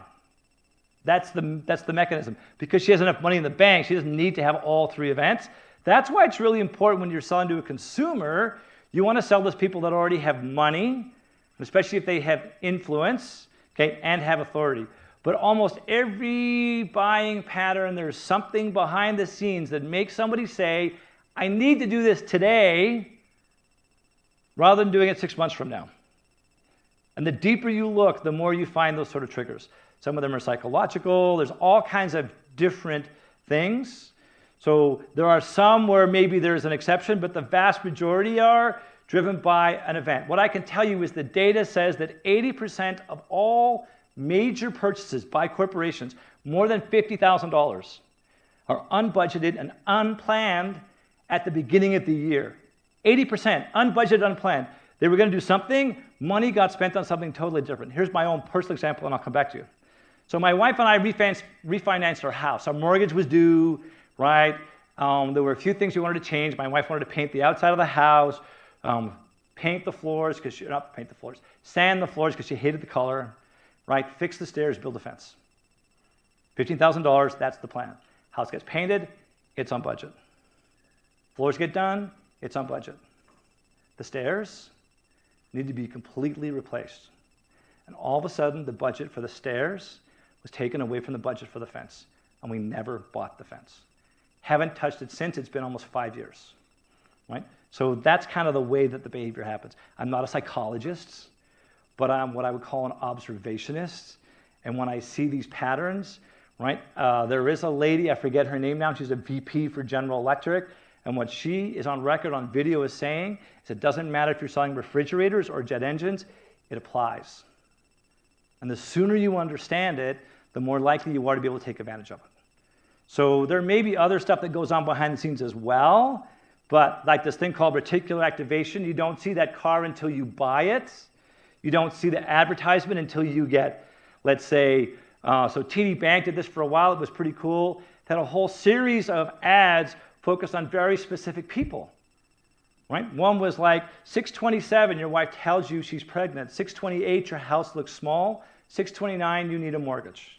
That's the mechanism. Because she has enough money in the bank, she doesn't need to have all three events. That's why it's really important when you're selling to a consumer, you want to sell to people that already have money, especially if they have influence, okay, and have authority. But almost every buying pattern, there's something behind the scenes that makes somebody say, I need to do this today, rather than doing it 6 months from now. And the deeper you look, the more you find those sort of triggers. Some of them are psychological. There's all kinds of different things. So there are some where maybe there's an exception, but the vast majority are driven by an event. What I can tell you is the data says that 80% of all major purchases by corporations, more than $50,000, are unbudgeted and unplanned at the beginning of the year. 80%, unbudgeted, unplanned. They were going to do something, money got spent on something totally different. Here's my own personal example, and I'll come back to you. So my wife and I refinanced our house. Our mortgage was due, right? There were a few things we wanted to change. My wife wanted to paint the outside of the house, paint the floors, sand the floors because she hated the color, right? Fix the stairs, build a fence. $15,000, that's the plan. House gets painted, it's on budget. Floors get done, it's on budget. The stairs need to be completely replaced. And all of a sudden, the budget for the stairs was taken away from the budget for the fence. And we never bought the fence. Haven't touched it since. It's been almost 5 years, right? So that's kind of the way that the behavior happens. I'm not a psychologist, but I'm what I would call an observationist. And when I see these patterns, right, there is a lady, I forget her name now, she's a VP for General Electric, and what she is on record on video is saying is it doesn't matter if you're selling refrigerators or jet engines, it applies. And the sooner you understand it, the more likely you are to be able to take advantage of it. So there may be other stuff that goes on behind the scenes as well, but like this thing called reticular activation, you don't see that car until you buy it. You don't see the advertisement until you get, let's say, so TD Bank did this for a while. It was pretty cool. It had a whole series of ads focused on very specific people, right? One was like 627, your wife tells you she's pregnant. 628, your house looks small. 629, you need a mortgage.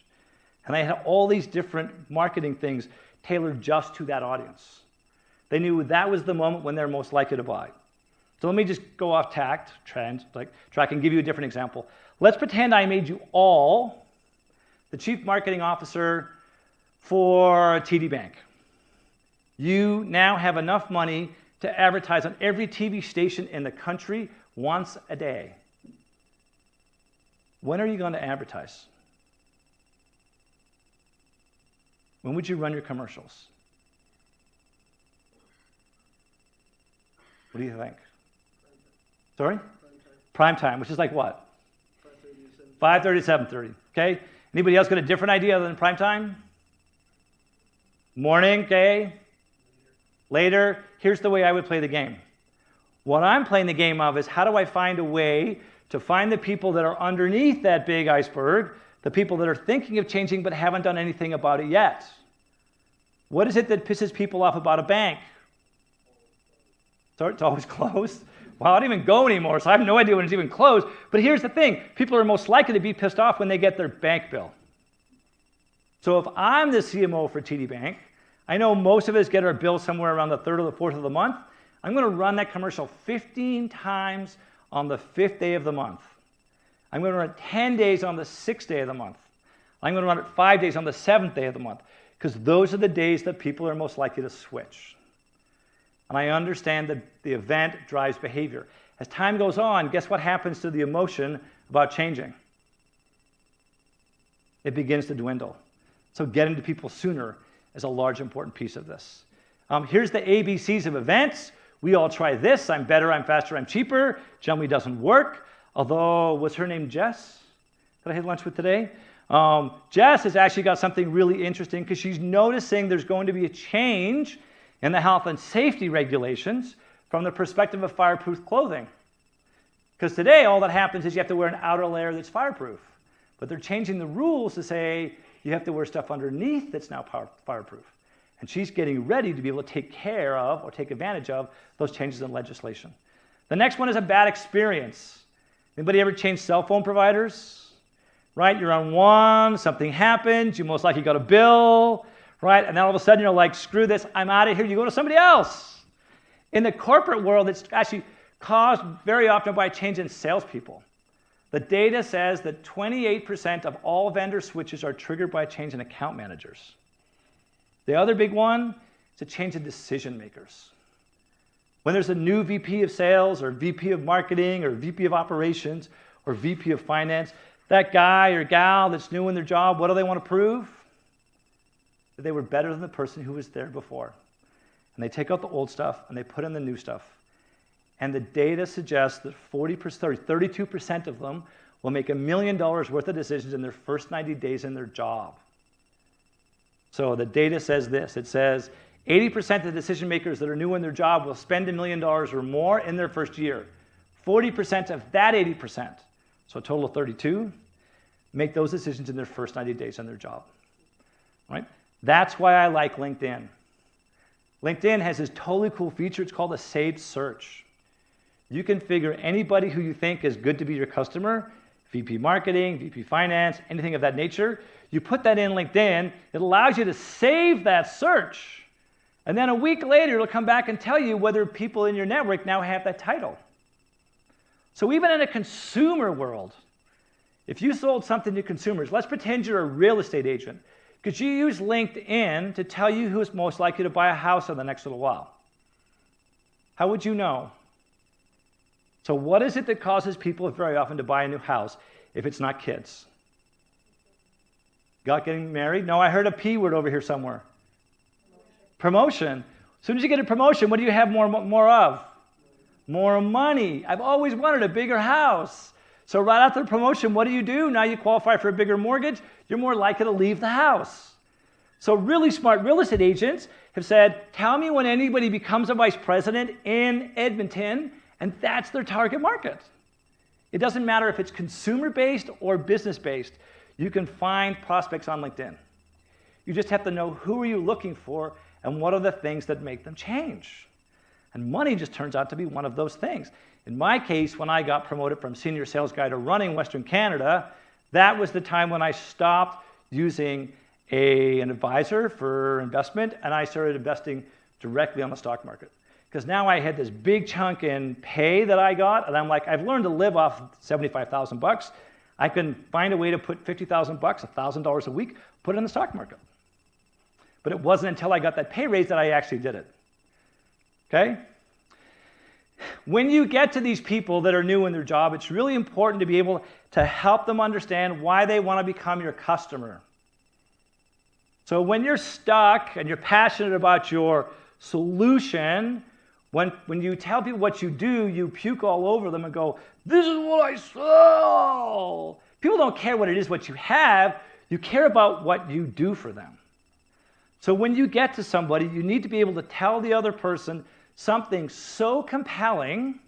And they had all these different marketing things tailored just to that audience. They knew that was the moment when they're most likely to buy. So let me just go off track and give you a different example. Let's pretend I made you all the chief marketing officer for TD Bank. You now have enough money to advertise on every TV station in the country once a day. When are you going to advertise? When would you run your commercials? What do you think? Sorry? Prime time, which is like what? 5:30 to 7:30. Okay? Anybody else got a different idea other than prime time? Morning, okay? Later. Here's the way I would play the game. What I'm playing the game of is how do I find a way to find the people that are underneath that big iceberg, the people that are thinking of changing but haven't done anything about it yet. What is it that pisses people off about a bank? So it's always closed. Well, I don't even go anymore, so I have no idea when it's even closed. But here's the thing. People are most likely to be pissed off when they get their bank bill. So if I'm the CMO for TD Bank, I know most of us get our bill somewhere around the 3rd or the 4th of the month. I'm going to run that commercial 15 times on the 5th day of the month. I'm going to run it 10 days on the 6th day of the month. I'm going to run it 5 days on the 7th day of the month, because those are the days that people are most likely to switch. And I understand that the event drives behavior. As time goes on, guess what happens to the emotion about changing? It begins to dwindle. So getting to people sooner is a large, important piece of this. Here's the ABCs of events. We all try this. I'm better, I'm faster, I'm cheaper. Generally doesn't work. Although, was her name Jess that I had lunch with today? Jess has actually got something really interesting because she's noticing there's going to be a change in the health and safety regulations from the perspective of fireproof clothing. Because today, all that happens is you have to wear an outer layer that's fireproof. But they're changing the rules to say you have to wear stuff underneath that's now fireproof. And she's getting ready to be able to take care of or take advantage of those changes in legislation. The next one is a bad experience. Anybody ever change cell phone providers? Right? You're on one, something happens, you most likely got a bill, right? And then all of a sudden you're like, screw this, I'm out of here, you go to somebody else. In the corporate world, it's actually caused very often by a change in salespeople. The data says that 28% of all vendor switches are triggered by a change in account managers. The other big one is a change in decision makers. When there's a new VP of sales or VP of marketing or VP of operations or VP of finance, that guy or gal that's new in their job, what do they want to prove? That they were better than the person who was there before. And they take out the old stuff and they put in the new stuff. And the data suggests that 32% of them will make $1 million worth of decisions in their first 90 days in their job. So the data says this. It says 80% of the decision makers that are new in their job will spend $1 million or more in their first year. 40% of that 80%, so a total of 32, make those decisions in their first 90 days in their job. Right? That's why I like LinkedIn. LinkedIn has this totally cool feature. It's called a saved search. You can figure anybody who you think is good to be your customer, VP marketing, VP finance, anything of that nature. You put that in LinkedIn. It allows you to save that search. And then a week later, it'll come back and tell you whether people in your network now have that title. So even in a consumer world, if you sold something to consumers, let's pretend you're a real estate agent. Could you use LinkedIn to tell you who is most likely to buy a house in the next little while? How would you know? So what is it that causes people very often to buy a new house if it's not kids? Got getting married? No, I heard a P word over here somewhere. Promotion. As soon as you get a promotion, what do you have more of? More money. I've always wanted a bigger house. So right after the promotion, what do? Now you qualify for a bigger mortgage. You're more likely to leave the house. So really smart real estate agents have said, tell me when anybody becomes a vice president in Edmonton, and that's their target market. It doesn't matter if it's consumer-based or business-based. You can find prospects on LinkedIn. You just have to know who are you looking for and what are the things that make them change. And money just turns out to be one of those things. In my case, when I got promoted from senior sales guy to running Western Canada, that was the time when I stopped using an advisor for investment and I started investing directly on the stock market. Because now I had this big chunk in pay that I got, and I'm like, I've learned to live off $75,000. I can find a way to put $50,000, $1,000 a week, put it in the stock market. But it wasn't until I got that pay raise that I actually did it. Okay? When you get to these people that are new in their job, it's really important to be able to help them understand why they want to become your customer. So when you're stuck and you're passionate about your solution, when you tell people what you do, you puke all over them and go, this is what I sell. People don't care what it is, what you have. You care about what you do for them. So when you get to somebody, you need to be able to tell the other person something so compelling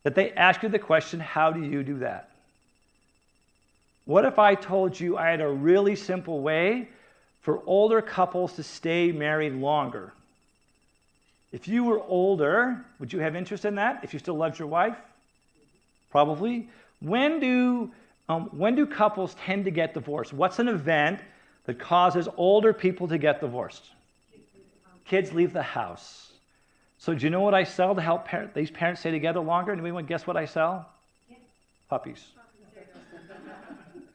that they ask you the question, how do you do that? What if I told you I had a really simple way for older couples to stay married longer? If you were older, would you have interest in that? If you still loved your wife? Probably. When do couples tend to get divorced? What's an event that causes older people to get divorced? kids leave the house. So do you know what I sell to help these parents stay together longer? Anybody want to guess what I sell? Puppies.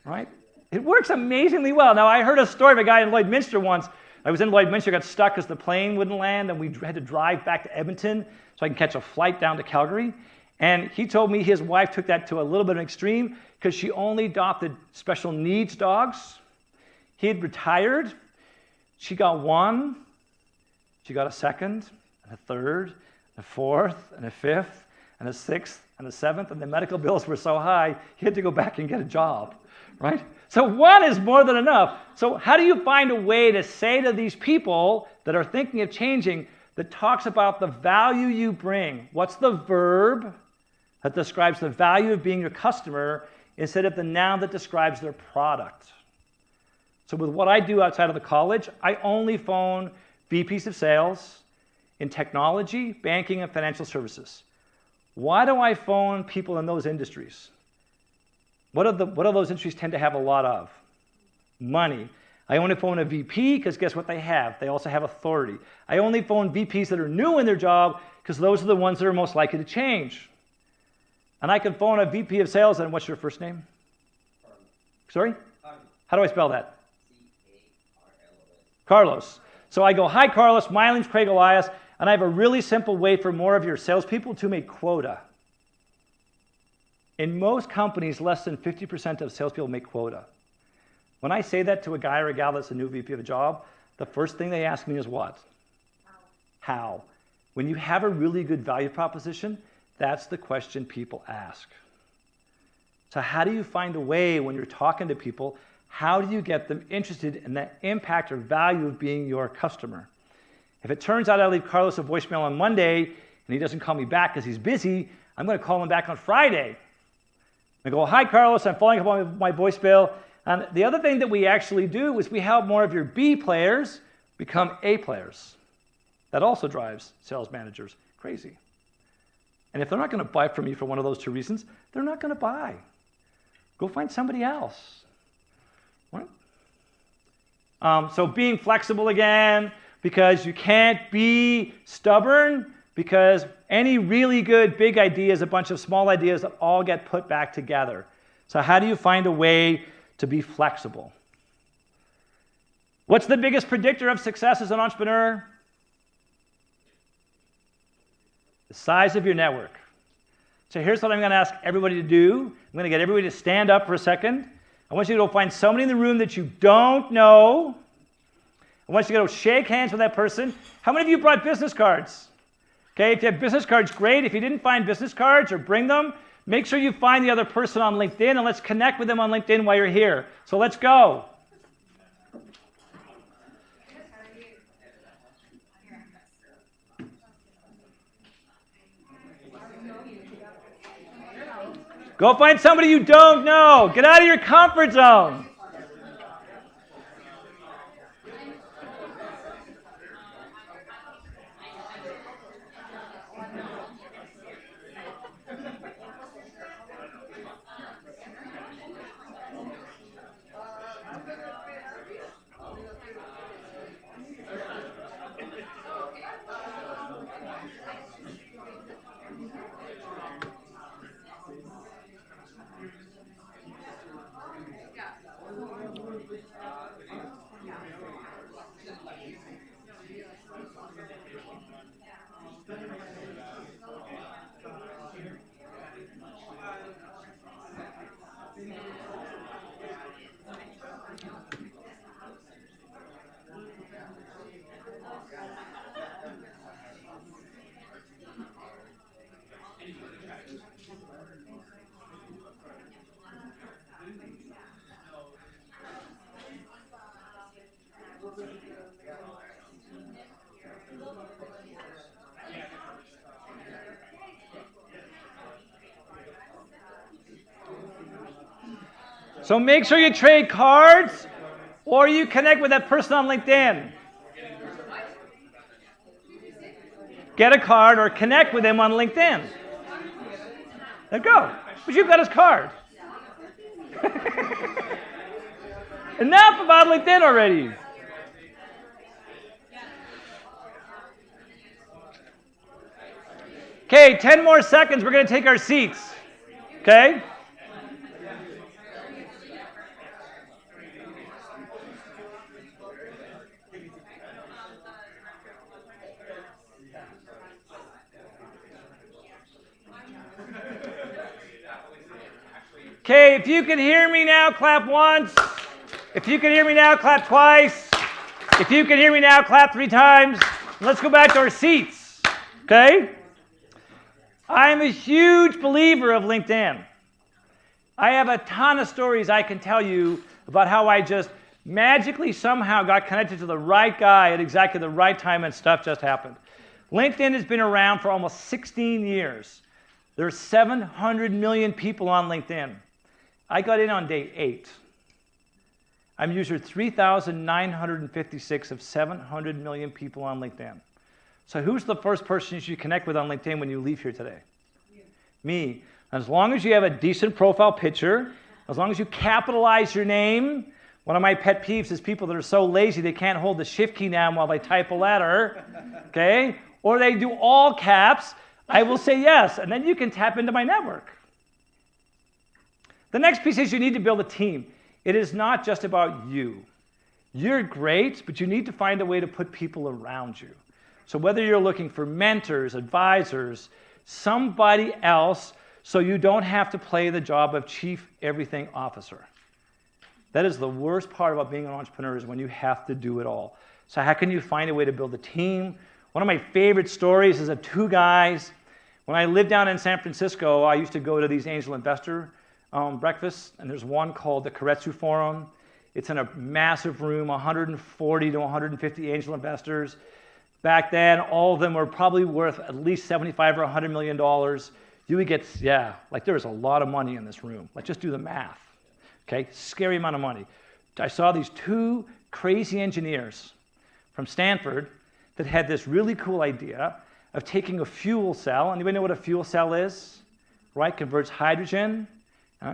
Right? It works amazingly well. Now, I heard a story of a guy in Lloydminster once. I was in Lloydminster, got stuck because the plane wouldn't land, and we had to drive back to Edmonton so I can catch a flight down to Calgary. And he told me his wife took that to a little bit of an extreme because she only adopted special needs dogs. He had retired. She got one. She got a second, and a third, and a fourth, and a fifth, and a sixth, and a seventh, and the medical bills were so high, he had to go back and get a job, right? So one is more than enough. So how do you find a way to say to these people that are thinking of changing that talks about the value you bring? What's the verb that describes the value of being your customer instead of the noun that describes their product? So with what I do outside of the college, I only phone VPs of sales in technology, banking, and financial services. Why do I phone people in those industries? What do those industries tend to have a lot of? Money. I only phone a VP because guess what they have? They also have authority. I only phone VPs that are new in their job because those are the ones that are most likely to change. And I can phone a VP of sales, and what's your first name? Sorry? How do I spell that? Carlos. So I go, hi Carlos, my name's Craig Elias, and I have a really simple way for more of your salespeople to make quota. In most companies, less than 50% of salespeople make quota. When I say that to a guy or a gal that's a new VP of a job, the first thing they ask me is what? How? When you have a really good value proposition, that's the question people ask. So how do you find a way when you're talking to people, how do you get them interested in the impact or value of being your customer? If it turns out I leave Carlos a voicemail on Monday and he doesn't call me back because he's busy, I'm going to call him back on Friday. I go, hi Carlos, I'm following up on my voicemail. And the other thing that we actually do is we help more of your B players become A players. That also drives sales managers crazy. And if they're not going to buy from you for one of those two reasons, they're not going to buy. Go find somebody else. Right? So being flexible again, because you can't be stubborn, because any really good big idea is a bunch of small ideas that all get put back together. So how do you find a way to be flexible? What's the biggest predictor of success as an entrepreneur? The size of your network. So here's what I'm going to ask everybody to do. I'm going to get everybody to stand up for a second. I want you to go find somebody in the room that you don't know. I want you to go shake hands with that person. How many of you brought business cards? Okay, if you have business cards, great. If you didn't find business cards or bring them, make sure you find the other person on LinkedIn and let's connect with them on LinkedIn while you're here. So let's go. Go find somebody you don't know. Get out of your comfort zone. So make sure you trade cards or you connect with that person on LinkedIn. Get a card or connect with him on LinkedIn. There you go. But you've got his card. Enough about LinkedIn already. Okay, 10 more seconds. We're going to take our seats. Okay? Okay, if you can hear me now, clap once. If you can hear me now, clap twice. If you can hear me now, clap 3 times. Let's go back to our seats. Okay? I'm a huge believer of LinkedIn. I have a ton of stories I can tell you about how I just magically somehow got connected to the right guy at exactly the right time and stuff just happened. LinkedIn has been around for almost 16 years. There are 700 million people on LinkedIn. I got in on day 8. I'm user 3,956 of 700 million people on LinkedIn. So who's the first person you should connect with on LinkedIn when you leave here today? You. Me. As long as you have a decent profile picture, as long as you capitalize your name. One of my pet peeves is people that are so lazy they can't hold the shift key down while they type a letter, okay? Or they do all caps. I will say yes, and then you can tap into my network. The next piece is you need to build a team. It is not just about you. You're great, but you need to find a way to put people around you. So whether you're looking for mentors, advisors, somebody else, so you don't have to play the job of chief everything officer. That is the worst part about being an entrepreneur, is when you have to do it all. So how can you find a way to build a team? One of my favorite stories is of 2 guys. When I lived down in San Francisco, I used to go to these angel investor breakfasts, and there's one called the Keiretsu Forum. It's in a massive room, 140 to 150 angel investors. Back then, all of them were probably worth at least $75 or $100 million. You would get, like there was a lot of money in this room. Like just do the math, okay? Scary amount of money. I saw these 2 crazy engineers from Stanford that had this really cool idea of taking a fuel cell. Anybody know what a fuel cell is? Right, converts hydrogen,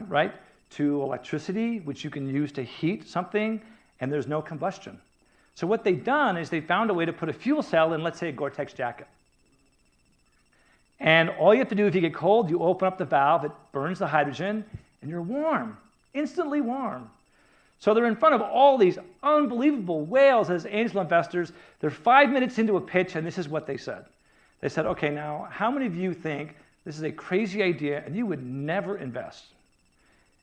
right, to electricity, which you can use to heat something, and there's no combustion. So what they've done is they found a way to put a fuel cell in, let's say, a Gore-Tex jacket. And all you have to do if you get cold, you open up the valve, it burns the hydrogen, and you're warm, instantly warm. So they're in front of all these unbelievable whales as angel investors. They're 5 minutes into a pitch, and this is what they said. They said, okay, now, how many of you think this is a crazy idea and you would never invest?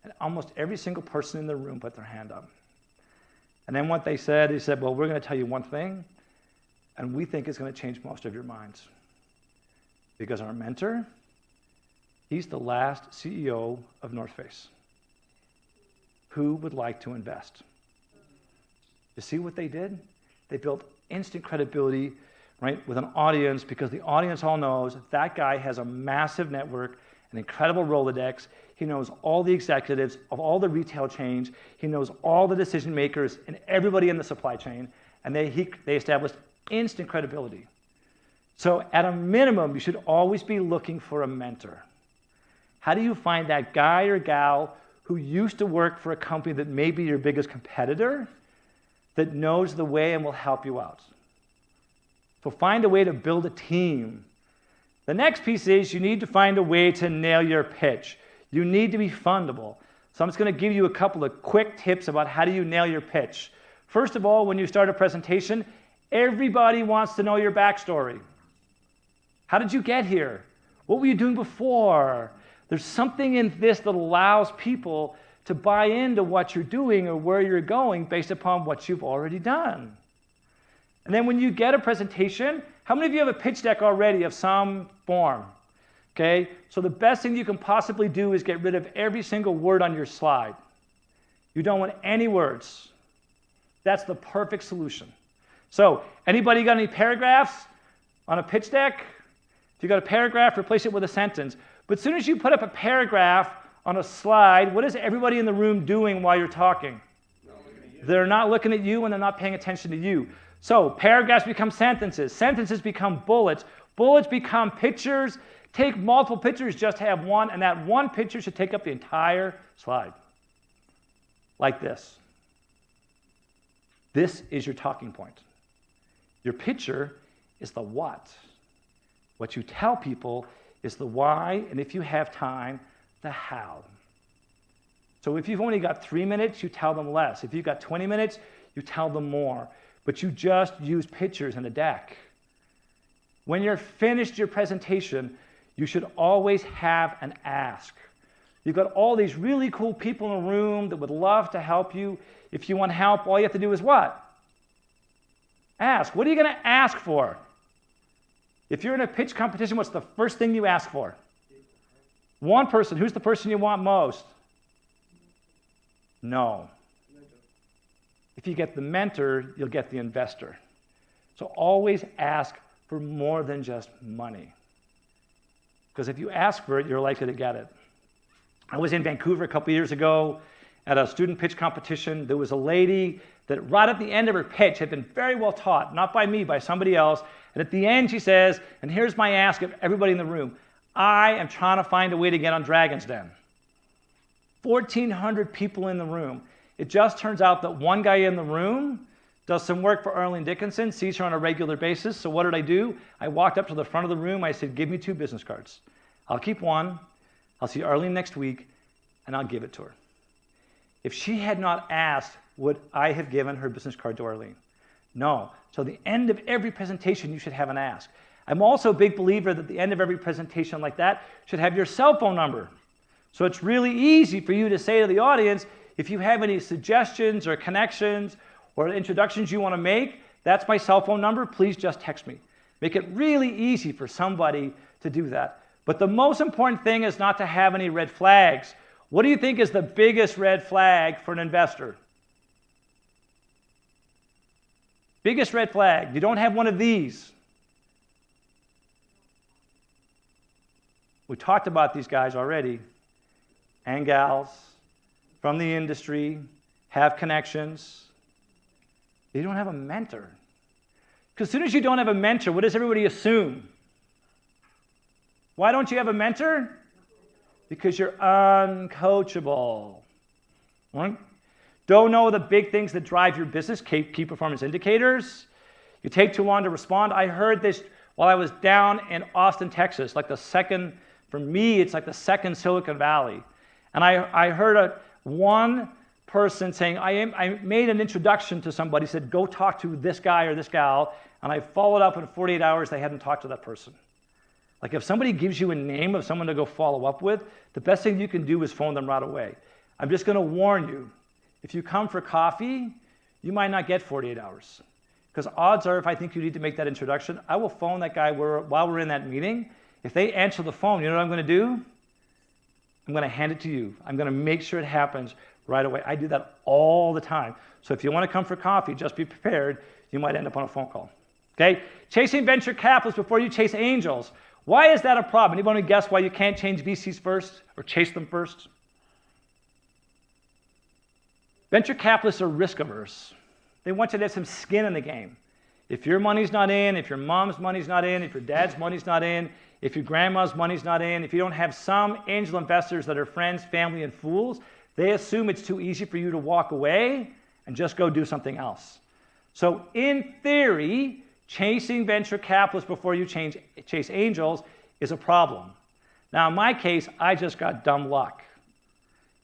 And almost every single person in the room put their hand up. And then what they said, he said, well, we're going to tell you one thing, and we think it's going to change most of your minds. Because our mentor, he's the last CEO of North Face. Who would like to invest? You see what they did? They built instant credibility, right, with an audience, because the audience all knows that guy has a massive network, an incredible Rolodex. He knows all the executives of all the retail chains. He knows all the decision makers and everybody in the supply chain, and they established instant credibility. So at a minimum, you should always be looking for a mentor. How do you find that guy or gal who used to work for a company that may be your biggest competitor, that knows the way and will help you out? So find a way to build a team. The next piece is you need to find a way to nail your pitch. You need to be fundable. So I'm just going to give you a couple of quick tips about how do you nail your pitch. First of all, when you start a presentation, everybody wants to know your backstory. How did you get here? What were you doing before? There's something in this that allows people to buy into what you're doing or where you're going based upon what you've already done. And then when you get a presentation, how many of you have a pitch deck already of some form? Okay, so the best thing you can possibly do is get rid of every single word on your slide. You don't want any words. That's the perfect solution. So anybody got any paragraphs on a pitch deck? If you got a paragraph, replace it with a sentence. But as soon as you put up a paragraph on a slide, what is everybody in the room doing while you're talking? They're not looking at you and they're not paying attention to you. So paragraphs become sentences. Sentences become bullets. Bullets become pictures. Take multiple pictures, just have one, and that one picture should take up the entire slide. Like this. This is your talking point. Your picture is the what. What you tell people is the why, and if you have time, the how. So if you've only got 3 minutes, you tell them less. If you've got 20 minutes, you tell them more. But you just use pictures and a deck. When you're finished your presentation, you should always have an ask. You've got all these really cool people in the room that would love to help you. If you want help, all you have to do is what? Ask. What are you going to ask for? If you're in a pitch competition, what's the first thing you ask for? One person. Who's the person you want most? No. If you get the mentor, you'll get the investor. So always ask for more than just money. Because if you ask for it, you're likely to get it. I was in Vancouver a couple years ago at a student pitch competition. There was a lady that right at the end of her pitch had been very well taught, not by me, by somebody else. And at the end she says, and here's my ask of everybody in the room, I am trying to find a way to get on Dragon's Den. 1,400 people in the room. It just turns out that one guy in the room does some work for Arlene Dickinson, sees her on a regular basis. So what did I do? I walked up to the front of the room. I said, give me 2 business cards. I'll keep one. I'll see Arlene next week, and I'll give it to her. If she had not asked, would I have given her business card to Arlene? No. So at the end of every presentation, you should have an ask. I'm also a big believer that the end of every presentation like that should have your cell phone number. So it's really easy for you to say to the audience, if you have any suggestions or connections or introductions you want to make, that's my cell phone number. Please just text me. Make it really easy for somebody to do that. But the most important thing is not to have any red flags. What do you think is the biggest red flag for an investor? Biggest red flag. You don't have one of these. We talked about these guys already. And gals from the industry, have connections. You don't have a mentor. Because as soon as you don't have a mentor, what does everybody assume? Why don't you have a mentor? Because you're uncoachable. Right? Don't know the big things that drive your business, key performance indicators. You take too long to respond. I heard this while I was down in Austin, Texas, like the second, for me, it's like the second Silicon Valley. And I heard one person saying, I made an introduction to somebody, said, go talk to this guy or this gal, and I followed up in 48 hours, they hadn't talked to that person. Like if somebody gives you a name of someone to go follow up with, the best thing you can do is phone them right away. I'm just going to warn you, if you come for coffee, you might not get 48 hours. Because odds are, if I think you need to make that introduction, I will phone that guy while we're in that meeting. If they answer the phone, you know what I'm going to do? I'm going to hand it to you. I'm going to make sure it happens right away. I do that all the time. So if you want to come for coffee, just be prepared. You might end up on a phone call. Okay? Chasing venture capitalists before you chase angels. Why is that a problem? Anybody guess why you can't change VCs first or chase them first? Venture capitalists are risk averse. They want you to have some skin in the game. If your money's not in, if your mom's money's not in, if your dad's money's not in, if your grandma's money's not in, if you don't have some angel investors that are friends, family, and fools, they assume it's too easy for you to walk away and just go do something else. So in theory, chasing venture capitalists before you chase angels is a problem. Now in my case, I just got dumb luck.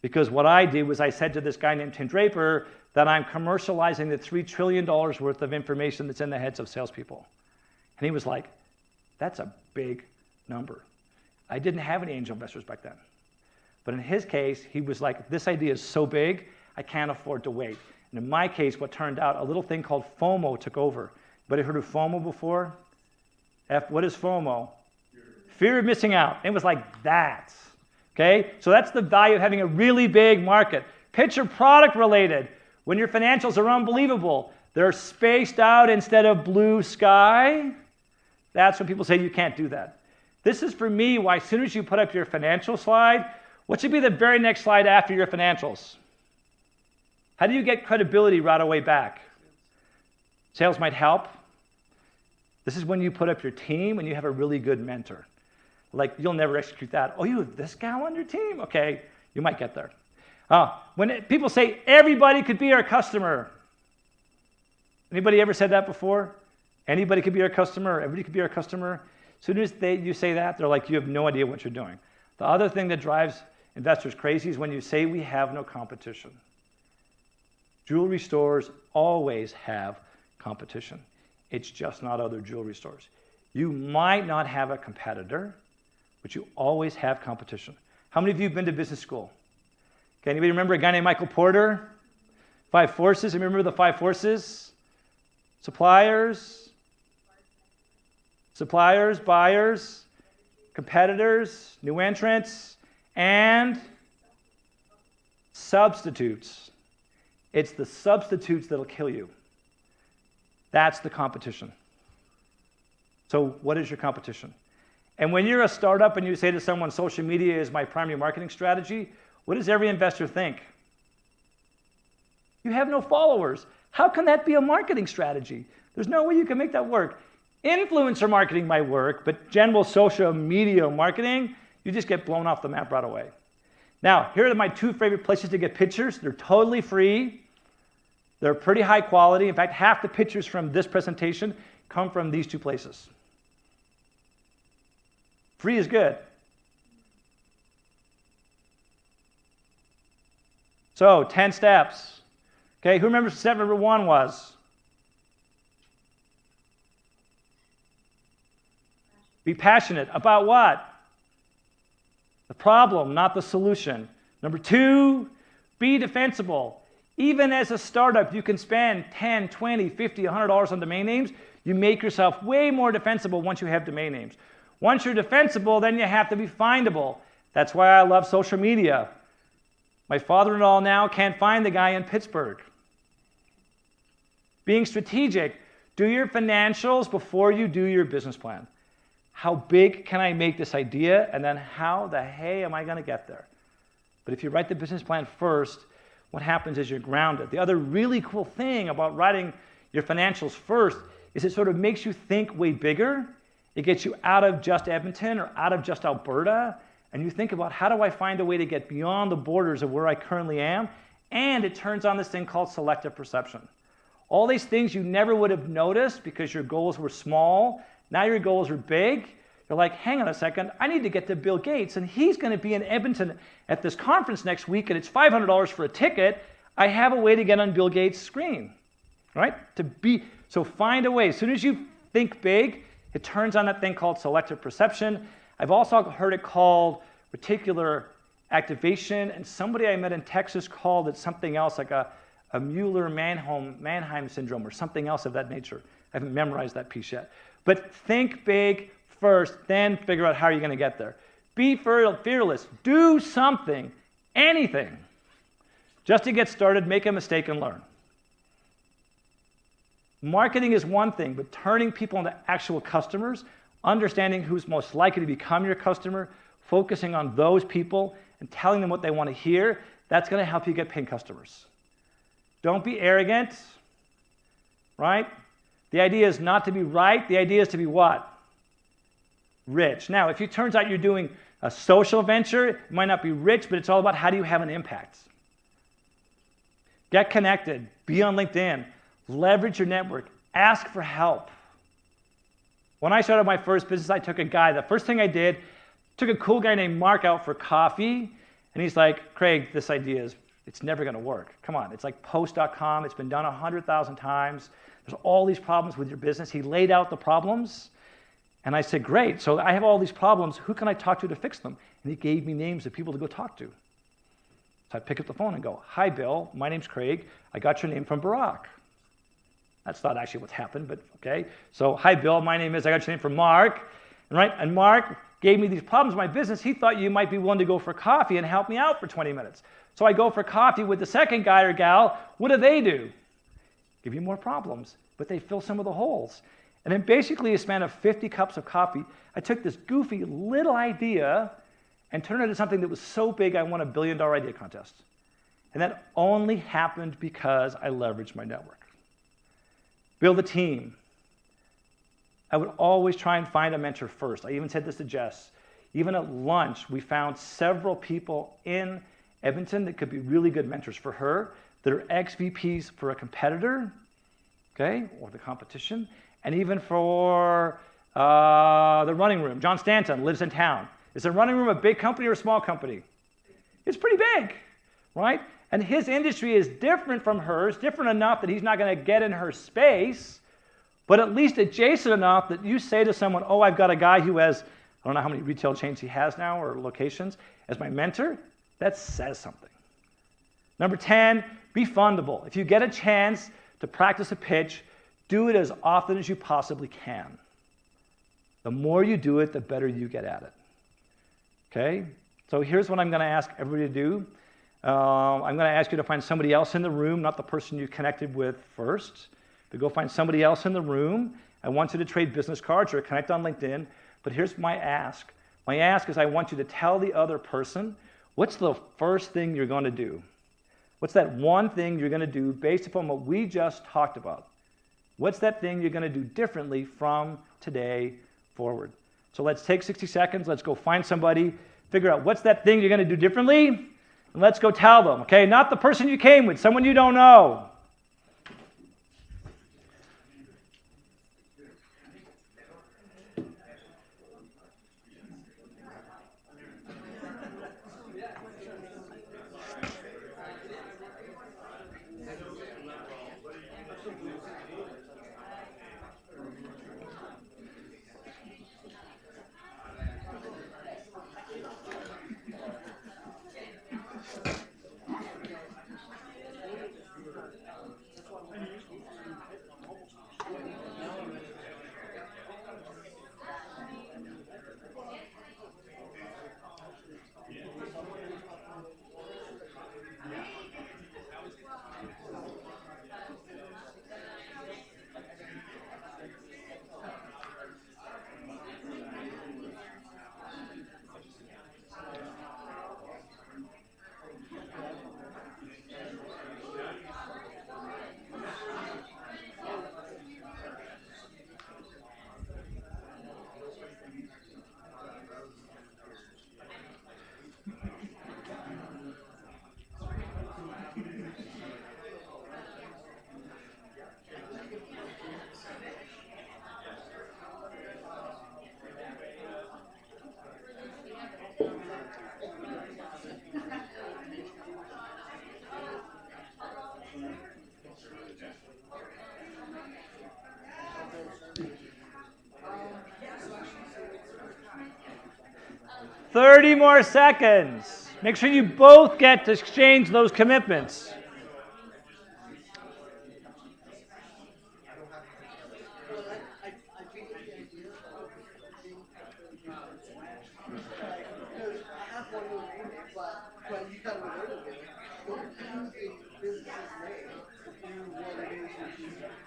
Because what I did was I said to this guy named Tim Draper that I'm commercializing the $3 trillion worth of information that's in the heads of salespeople. And he was like, that's a big number. I didn't have any angel investors back then. But in his case, he was like, this idea is so big, I can't afford to wait. And in my case, what turned out, a little thing called FOMO took over. Anybody heard of FOMO before? What is FOMO? Fear of missing out. It was like that. Okay? So that's the value of having a really big market. Picture product related. When your financials are unbelievable, they're spaced out instead of blue sky. That's when people say you can't do that. This is for me why as soon as you put up your financial slide, what should be the very next slide after your financials? How do you get credibility right away back? Sales might help. This is when you put up your team and you have a really good mentor. Like, you'll never execute that. Oh, you have this gal on your team? Okay, you might get there. When people say everybody could be our customer. Anybody ever said that before? Anybody could be our customer, everybody could be our customer. As soon as you say that, they're like, you have no idea what you're doing. The other thing that drives investors crazy is when you say we have no competition. Jewelry stores always have competition. It's just not other jewelry stores. You might not have a competitor, but you always have competition. How many of you have been to business school? Okay, anybody remember a guy named Michael Porter? 5 forces, remember the 5 forces? Suppliers, buyers, competitors, new entrants, and substitutes. It's the substitutes that'll kill you. That's the competition. So what is your competition? And when you're a startup and you say to someone, social media is my primary marketing strategy, what does every investor think? You have no followers. How can that be a marketing strategy? There's no way you can make that work. Influencer marketing might work, but general social media marketing, you just get blown off the map right away. Now, here are my 2 favorite places to get pictures. They're totally free. They're pretty high quality. In fact, half the pictures from this presentation come from these 2 places. Free is good. So, 10 steps. Okay, who remembers step number 1 was? Be passionate. About what? The problem, not the solution. Number 2, be defensible. Even as a startup, you can spend $10, $20, $50, $100 on domain names. You make yourself way more defensible once you have domain names. Once you're defensible, then you have to be findable. That's why I love social media. My father-in-law now can't find the guy in Pittsburgh. Being strategic. Do your financials before you do your business plan. How big can I make this idea? And then how the hey am I going to get there? But if you write the business plan first, what happens is you're grounded. The other really cool thing about writing your financials first is it sort of makes you think way bigger. It gets you out of just Edmonton or out of just Alberta, and you think about how do I find a way to get beyond the borders of where I currently am, and it turns on this thing called selective perception. All these things you never would have noticed because your goals were small, now your goals are big. You're like, hang on a second, I need to get to Bill Gates, and he's going to be in Edmonton at this conference next week, and it's $500 for a ticket. I have a way to get on Bill Gates' screen, right? So find a way. As soon as you think big, it turns on that thing called selective perception. I've also heard it called reticular activation, and somebody I met in Texas called it something else, like a Mueller-Mannheim syndrome or something else of that nature. I haven't memorized that piece yet. But think big first, then figure out how you're going to get there. Be fearless. Do something, anything, just to get started, make a mistake, and learn. Marketing is one thing, but turning people into actual customers, understanding who's most likely to become your customer, focusing on those people, and telling them what they want to hear, that's going to help you get paying customers. Don't be arrogant, right? The idea is not to be right. The idea is to be what? Rich. Now, if it turns out you're doing a social venture, it might not be rich, but it's all about how do you have an impact. Get connected. Be on LinkedIn. Leverage your network. Ask for help. When I started my first business, I took a guy. The first thing I did, took a cool guy named Mark out for coffee, and he's like, Craig, this idea it's never going to work. Come on. It's like Post.com. It's been done 100,000 times. There's all these problems with your business. He laid out the problems. And I said, great, so I have all these problems. Who can I talk to fix them? And he gave me names of people to go talk to. So I pick up the phone and go, hi, Bill. My name's Craig. I got your name from Barack. That's not actually what's happened, but okay. So, hi, Bill. My name is, I got your name from Mark. Right? And Mark gave me these problems in my business. He thought you might be willing to go for coffee and help me out for 20 minutes. So I go for coffee with the second guy or gal. What do? Give you more problems, but they fill some of the holes. And then basically a span of 50 cups of coffee, I took this goofy little idea and turned it into something that was so big I won a $1 billion idea contest. And that only happened because I leveraged my network. Build a team. I would always try and find a mentor first. I even said this to Jess. Even at lunch, we found several people in Edmonton that could be really good mentors for her, that are ex-VPs for a competitor, okay, or the competition, and even for The running room. John Stanton lives in town. Is the running room a big company or a small company? It's pretty big, right? And his industry is different from hers, different enough that he's not going to get in her space, but at least adjacent enough that you say to someone, oh, I've got a guy who has, I don't know how many retail chains he has now or locations, as my mentor. That says something. Number 10, be fundable. If you get a chance to practice a pitch, do it as often as you possibly can. The more you do it, the better you get at it. Okay? So here's what I'm going to ask everybody to do. I'm going to ask you to find somebody else in the room, not the person you connected with first, but go find somebody else in the room. I want you to trade business cards or connect on LinkedIn. But here's my ask. My ask is I want you to tell the other person, what's the first thing you're going to do? What's that one thing you're going to do based upon what we just talked about? What's that thing you're going to do differently from today forward? So let's take 60 seconds. Let's go find somebody, figure out what's that thing you're going to do differently, and let's go tell them, okay? Not the person you came with, someone you don't know. "30 more seconds. Make sure you both get to exchange those commitments.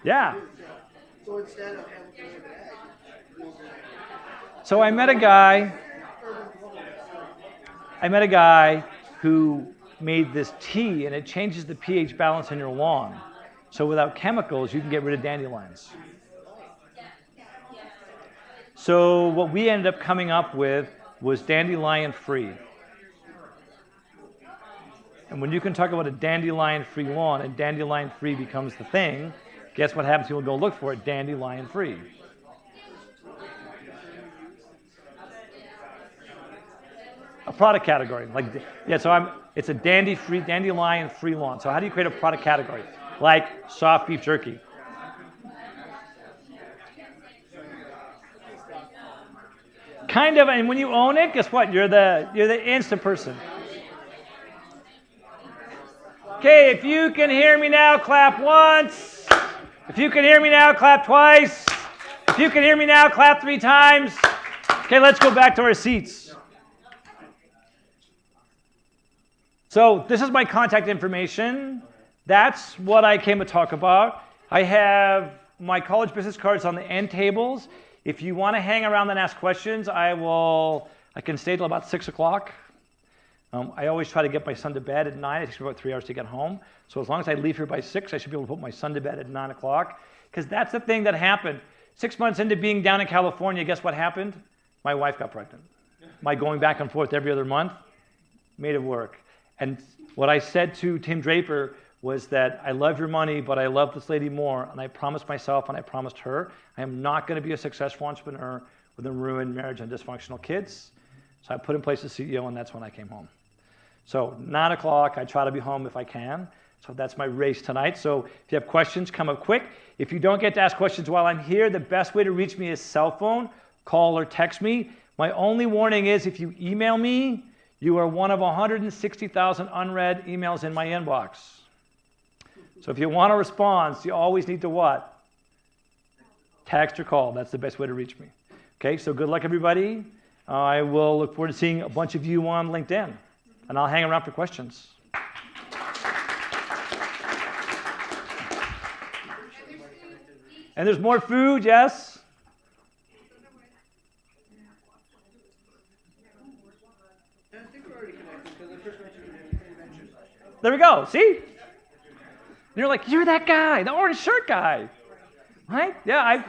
Yeah. So I met a guy who made this tea, and it changes the pH balance in your lawn. So without chemicals, you can get rid of dandelions. So what we ended up coming up with was dandelion-free. And when you can talk about a dandelion-free lawn and dandelion-free becomes the thing, guess what happens? People go look for it, dandelion-free. A product category, it's a dandelion-free lawn. So how do you create a product category? Like soft beef jerky. Kind of, and when you own it, guess what? You're the instant person. Okay, if you can hear me now, clap once. If you can hear me now, clap twice. If you can hear me now, clap 3 times. Okay, let's go back to our seats. So this is my contact information. That's what I came to talk about. I have my college business cards on the end tables. If you want to hang around and ask questions, I can stay till about 6 o'clock. I always try to get my son to bed at 9. It takes me about 3 hours to get home. So as long as I leave here by 6, I should be able to put my son to bed at 9 o'clock. Because that's the thing that happened. 6 months into being down in California, guess what happened? My wife got pregnant. My going back and forth every other month made it work. And what I said to Tim Draper was that I love your money, but I love this lady more, and I promised myself and I promised her, I am not going to be a successful entrepreneur with a ruined marriage and dysfunctional kids. So I put in place a CEO, and that's when I came home. So 9 o'clock, I try to be home if I can. So that's my race tonight. So if you have questions, come up quick. If you don't get to ask questions while I'm here, the best way to reach me is cell phone, call or text me. My only warning is if you email me, you are one of 160,000 unread emails in my inbox. So if you want a response, you always need to what? Text or call. That's the best way to reach me. Okay, so good luck, everybody. I will look forward to seeing a bunch of you on LinkedIn, and I'll hang around for questions. And there's more food, yes? I think we're already connected because I first mentioned INVENTURE. There we go, see? And you're like, you're that guy, the orange shirt guy, right? Yeah,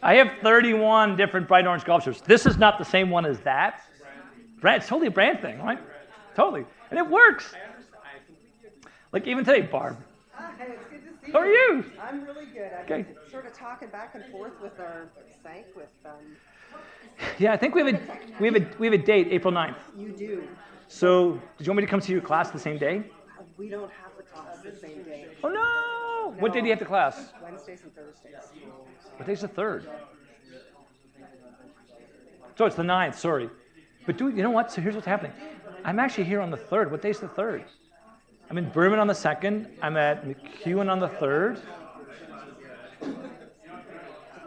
I have 31 different bright orange golf shirts. This is not the same one as that. It's totally a brand thing, right? Totally, and it works. Like even today, Barb. Hi, it's good to see you. How are you? I'm really good. I've Okay. been sort of talking back and forth with our Sank with Yeah, I think we have a date, April 9th. you do. So, did you want me to come to your class the same day? We don't have the class the same day. Oh no! What day do you have the class? Wednesdays and Thursdays. What day's the 3rd? So it's the 9th, sorry. But you know what? So here's what's happening. I'm actually here on the 3rd. What day's the 3rd? I'm in Berman on the 2nd. I'm at McEwen on the 3rd. The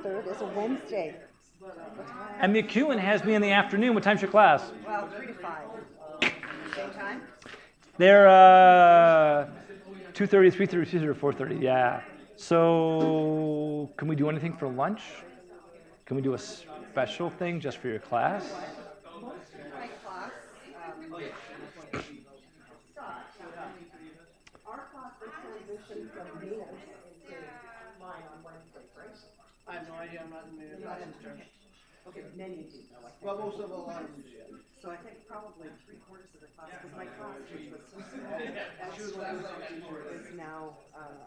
3rd is a Wednesday. What time? And McEwen has me in the afternoon. What time's your class? Well, 3 to 5. Same time? They're 2:30, 3:30, 2:30, or 4:30. Yeah. So can we do anything for lunch? Can we do a special thing just for your class? Most of my class, our class will transition from Venus into mine on Wednesday, right? I have no idea. I'm not in the class. Okay, many do. Well, most of a lot of them do. So I think probably 3/4 of the class, because my class, which was so small, is now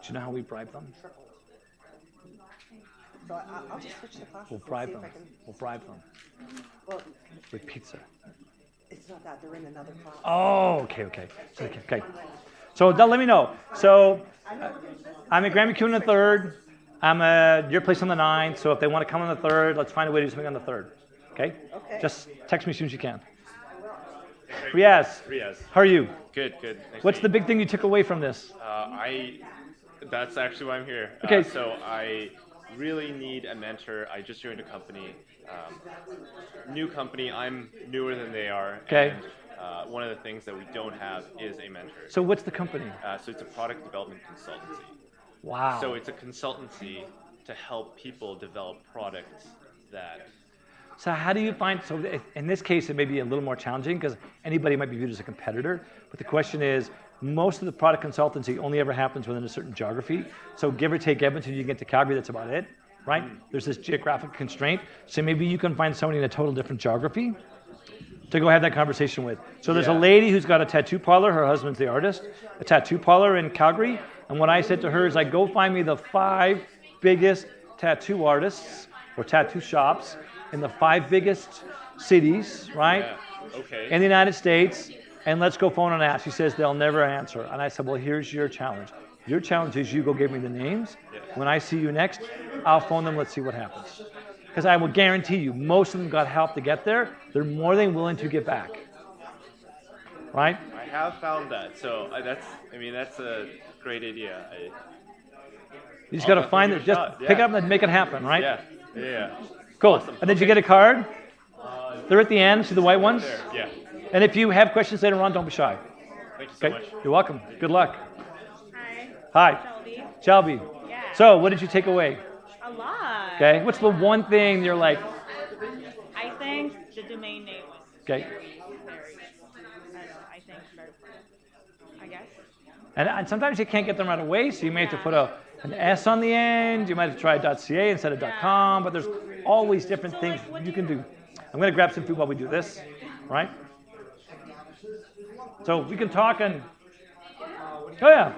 Do you know how we bribe them? tripled. So I'll just switch the classes. We'll and bribe see them. if I can. We'll bribe them Well, with pizza. it's not that, they're in another class. Oh, okay. Okay. So let me know. So I'm at Grand McEwen on the 3rd. I'm at your place on the 9th. So if they want to come on the 3rd, let's find a way to do something on the 3rd. Okay? Okay. Just text me as soon as you can. Riaz, Riaz. how are you? Good. Nice What's to the meet big thing you took away from this? you. That's actually why I'm here. Okay. So I really need a mentor. I just joined a company, new company. I'm newer than they are. Okay. And one of the things that we don't have is a mentor. So what's the company? So it's a product development consultancy. Wow. So it's a consultancy to help people develop products that. So how do you find, so in this case, it may be a little more challenging because anybody might be viewed as a competitor. But the question is, most of the product consultancy only ever happens within a certain geography. So give or take Edmonton, you get to Calgary, that's about it, right? There's this geographic constraint. So maybe you can find somebody in a total different geography to go have that conversation with. So there's a lady who's got a tattoo parlor, her husband's the artist, a tattoo parlor in Calgary. And what I said to her is like, go find me the 5 biggest tattoo artists or tattoo shops in the 5 biggest cities, right? Yeah. Okay. In the United States, and let's go phone and ask. She says they'll never answer. And I said, well, here's your challenge. Your challenge is you go give me the names. Yeah. When I see you next, I'll phone them, let's see what happens. Because I will guarantee you, most of them got help to get there. They're more than willing to get back. Right? I have found that. So that's a great idea. You just got to I'll find give it, it a just shot, pick it yeah. up and make it happen, right? Yeah. Cool. Awesome. And did you get a card? They're at the end, see the white ones? There. Yeah. And if you have questions later on, don't be shy. Thank you so Okay? much. You're welcome. Good luck. Hi, Hi. Shelby. Shelby. Yeah. So, what did you take away? A lot. Okay. What's the one thing you're like, I think the domain name was okay? very, I don't know, I think very important. I guess. And sometimes you can't get them right away, so you may have to put an S on the end. You might have to try .ca instead of .com, but there's always different things you can do. I'm going to grab some food while we do this, right? So we can talk and Oh yeah.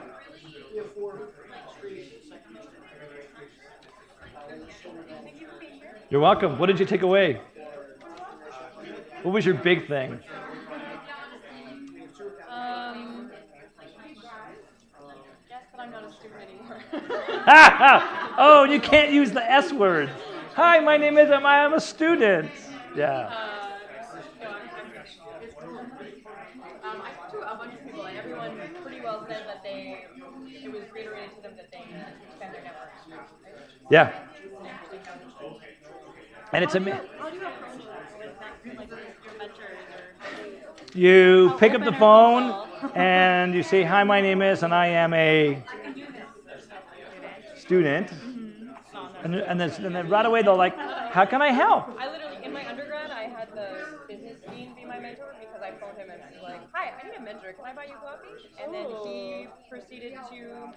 You're welcome. What did you take away? What was your big thing? Guess that I'm not a student anymore. Oh, you can't use the S word. Hi, my name is, I'm a student. Yeah. I talked to a bunch of people, and everyone pretty well said that it was reiterated to them that they expand their network. Yeah. It's an interesting challenge. And it's How do amazing. you approach that? Like your mentors or You how pick up the open are phone people? and you say, hi, my name is, and I am a student. And then right away they're like, how can I help? I literally, in my undergrad, I had the business dean be my mentor because I phoned him and I was like, hi, I need a mentor. Can I buy you coffee? And then he proceeded to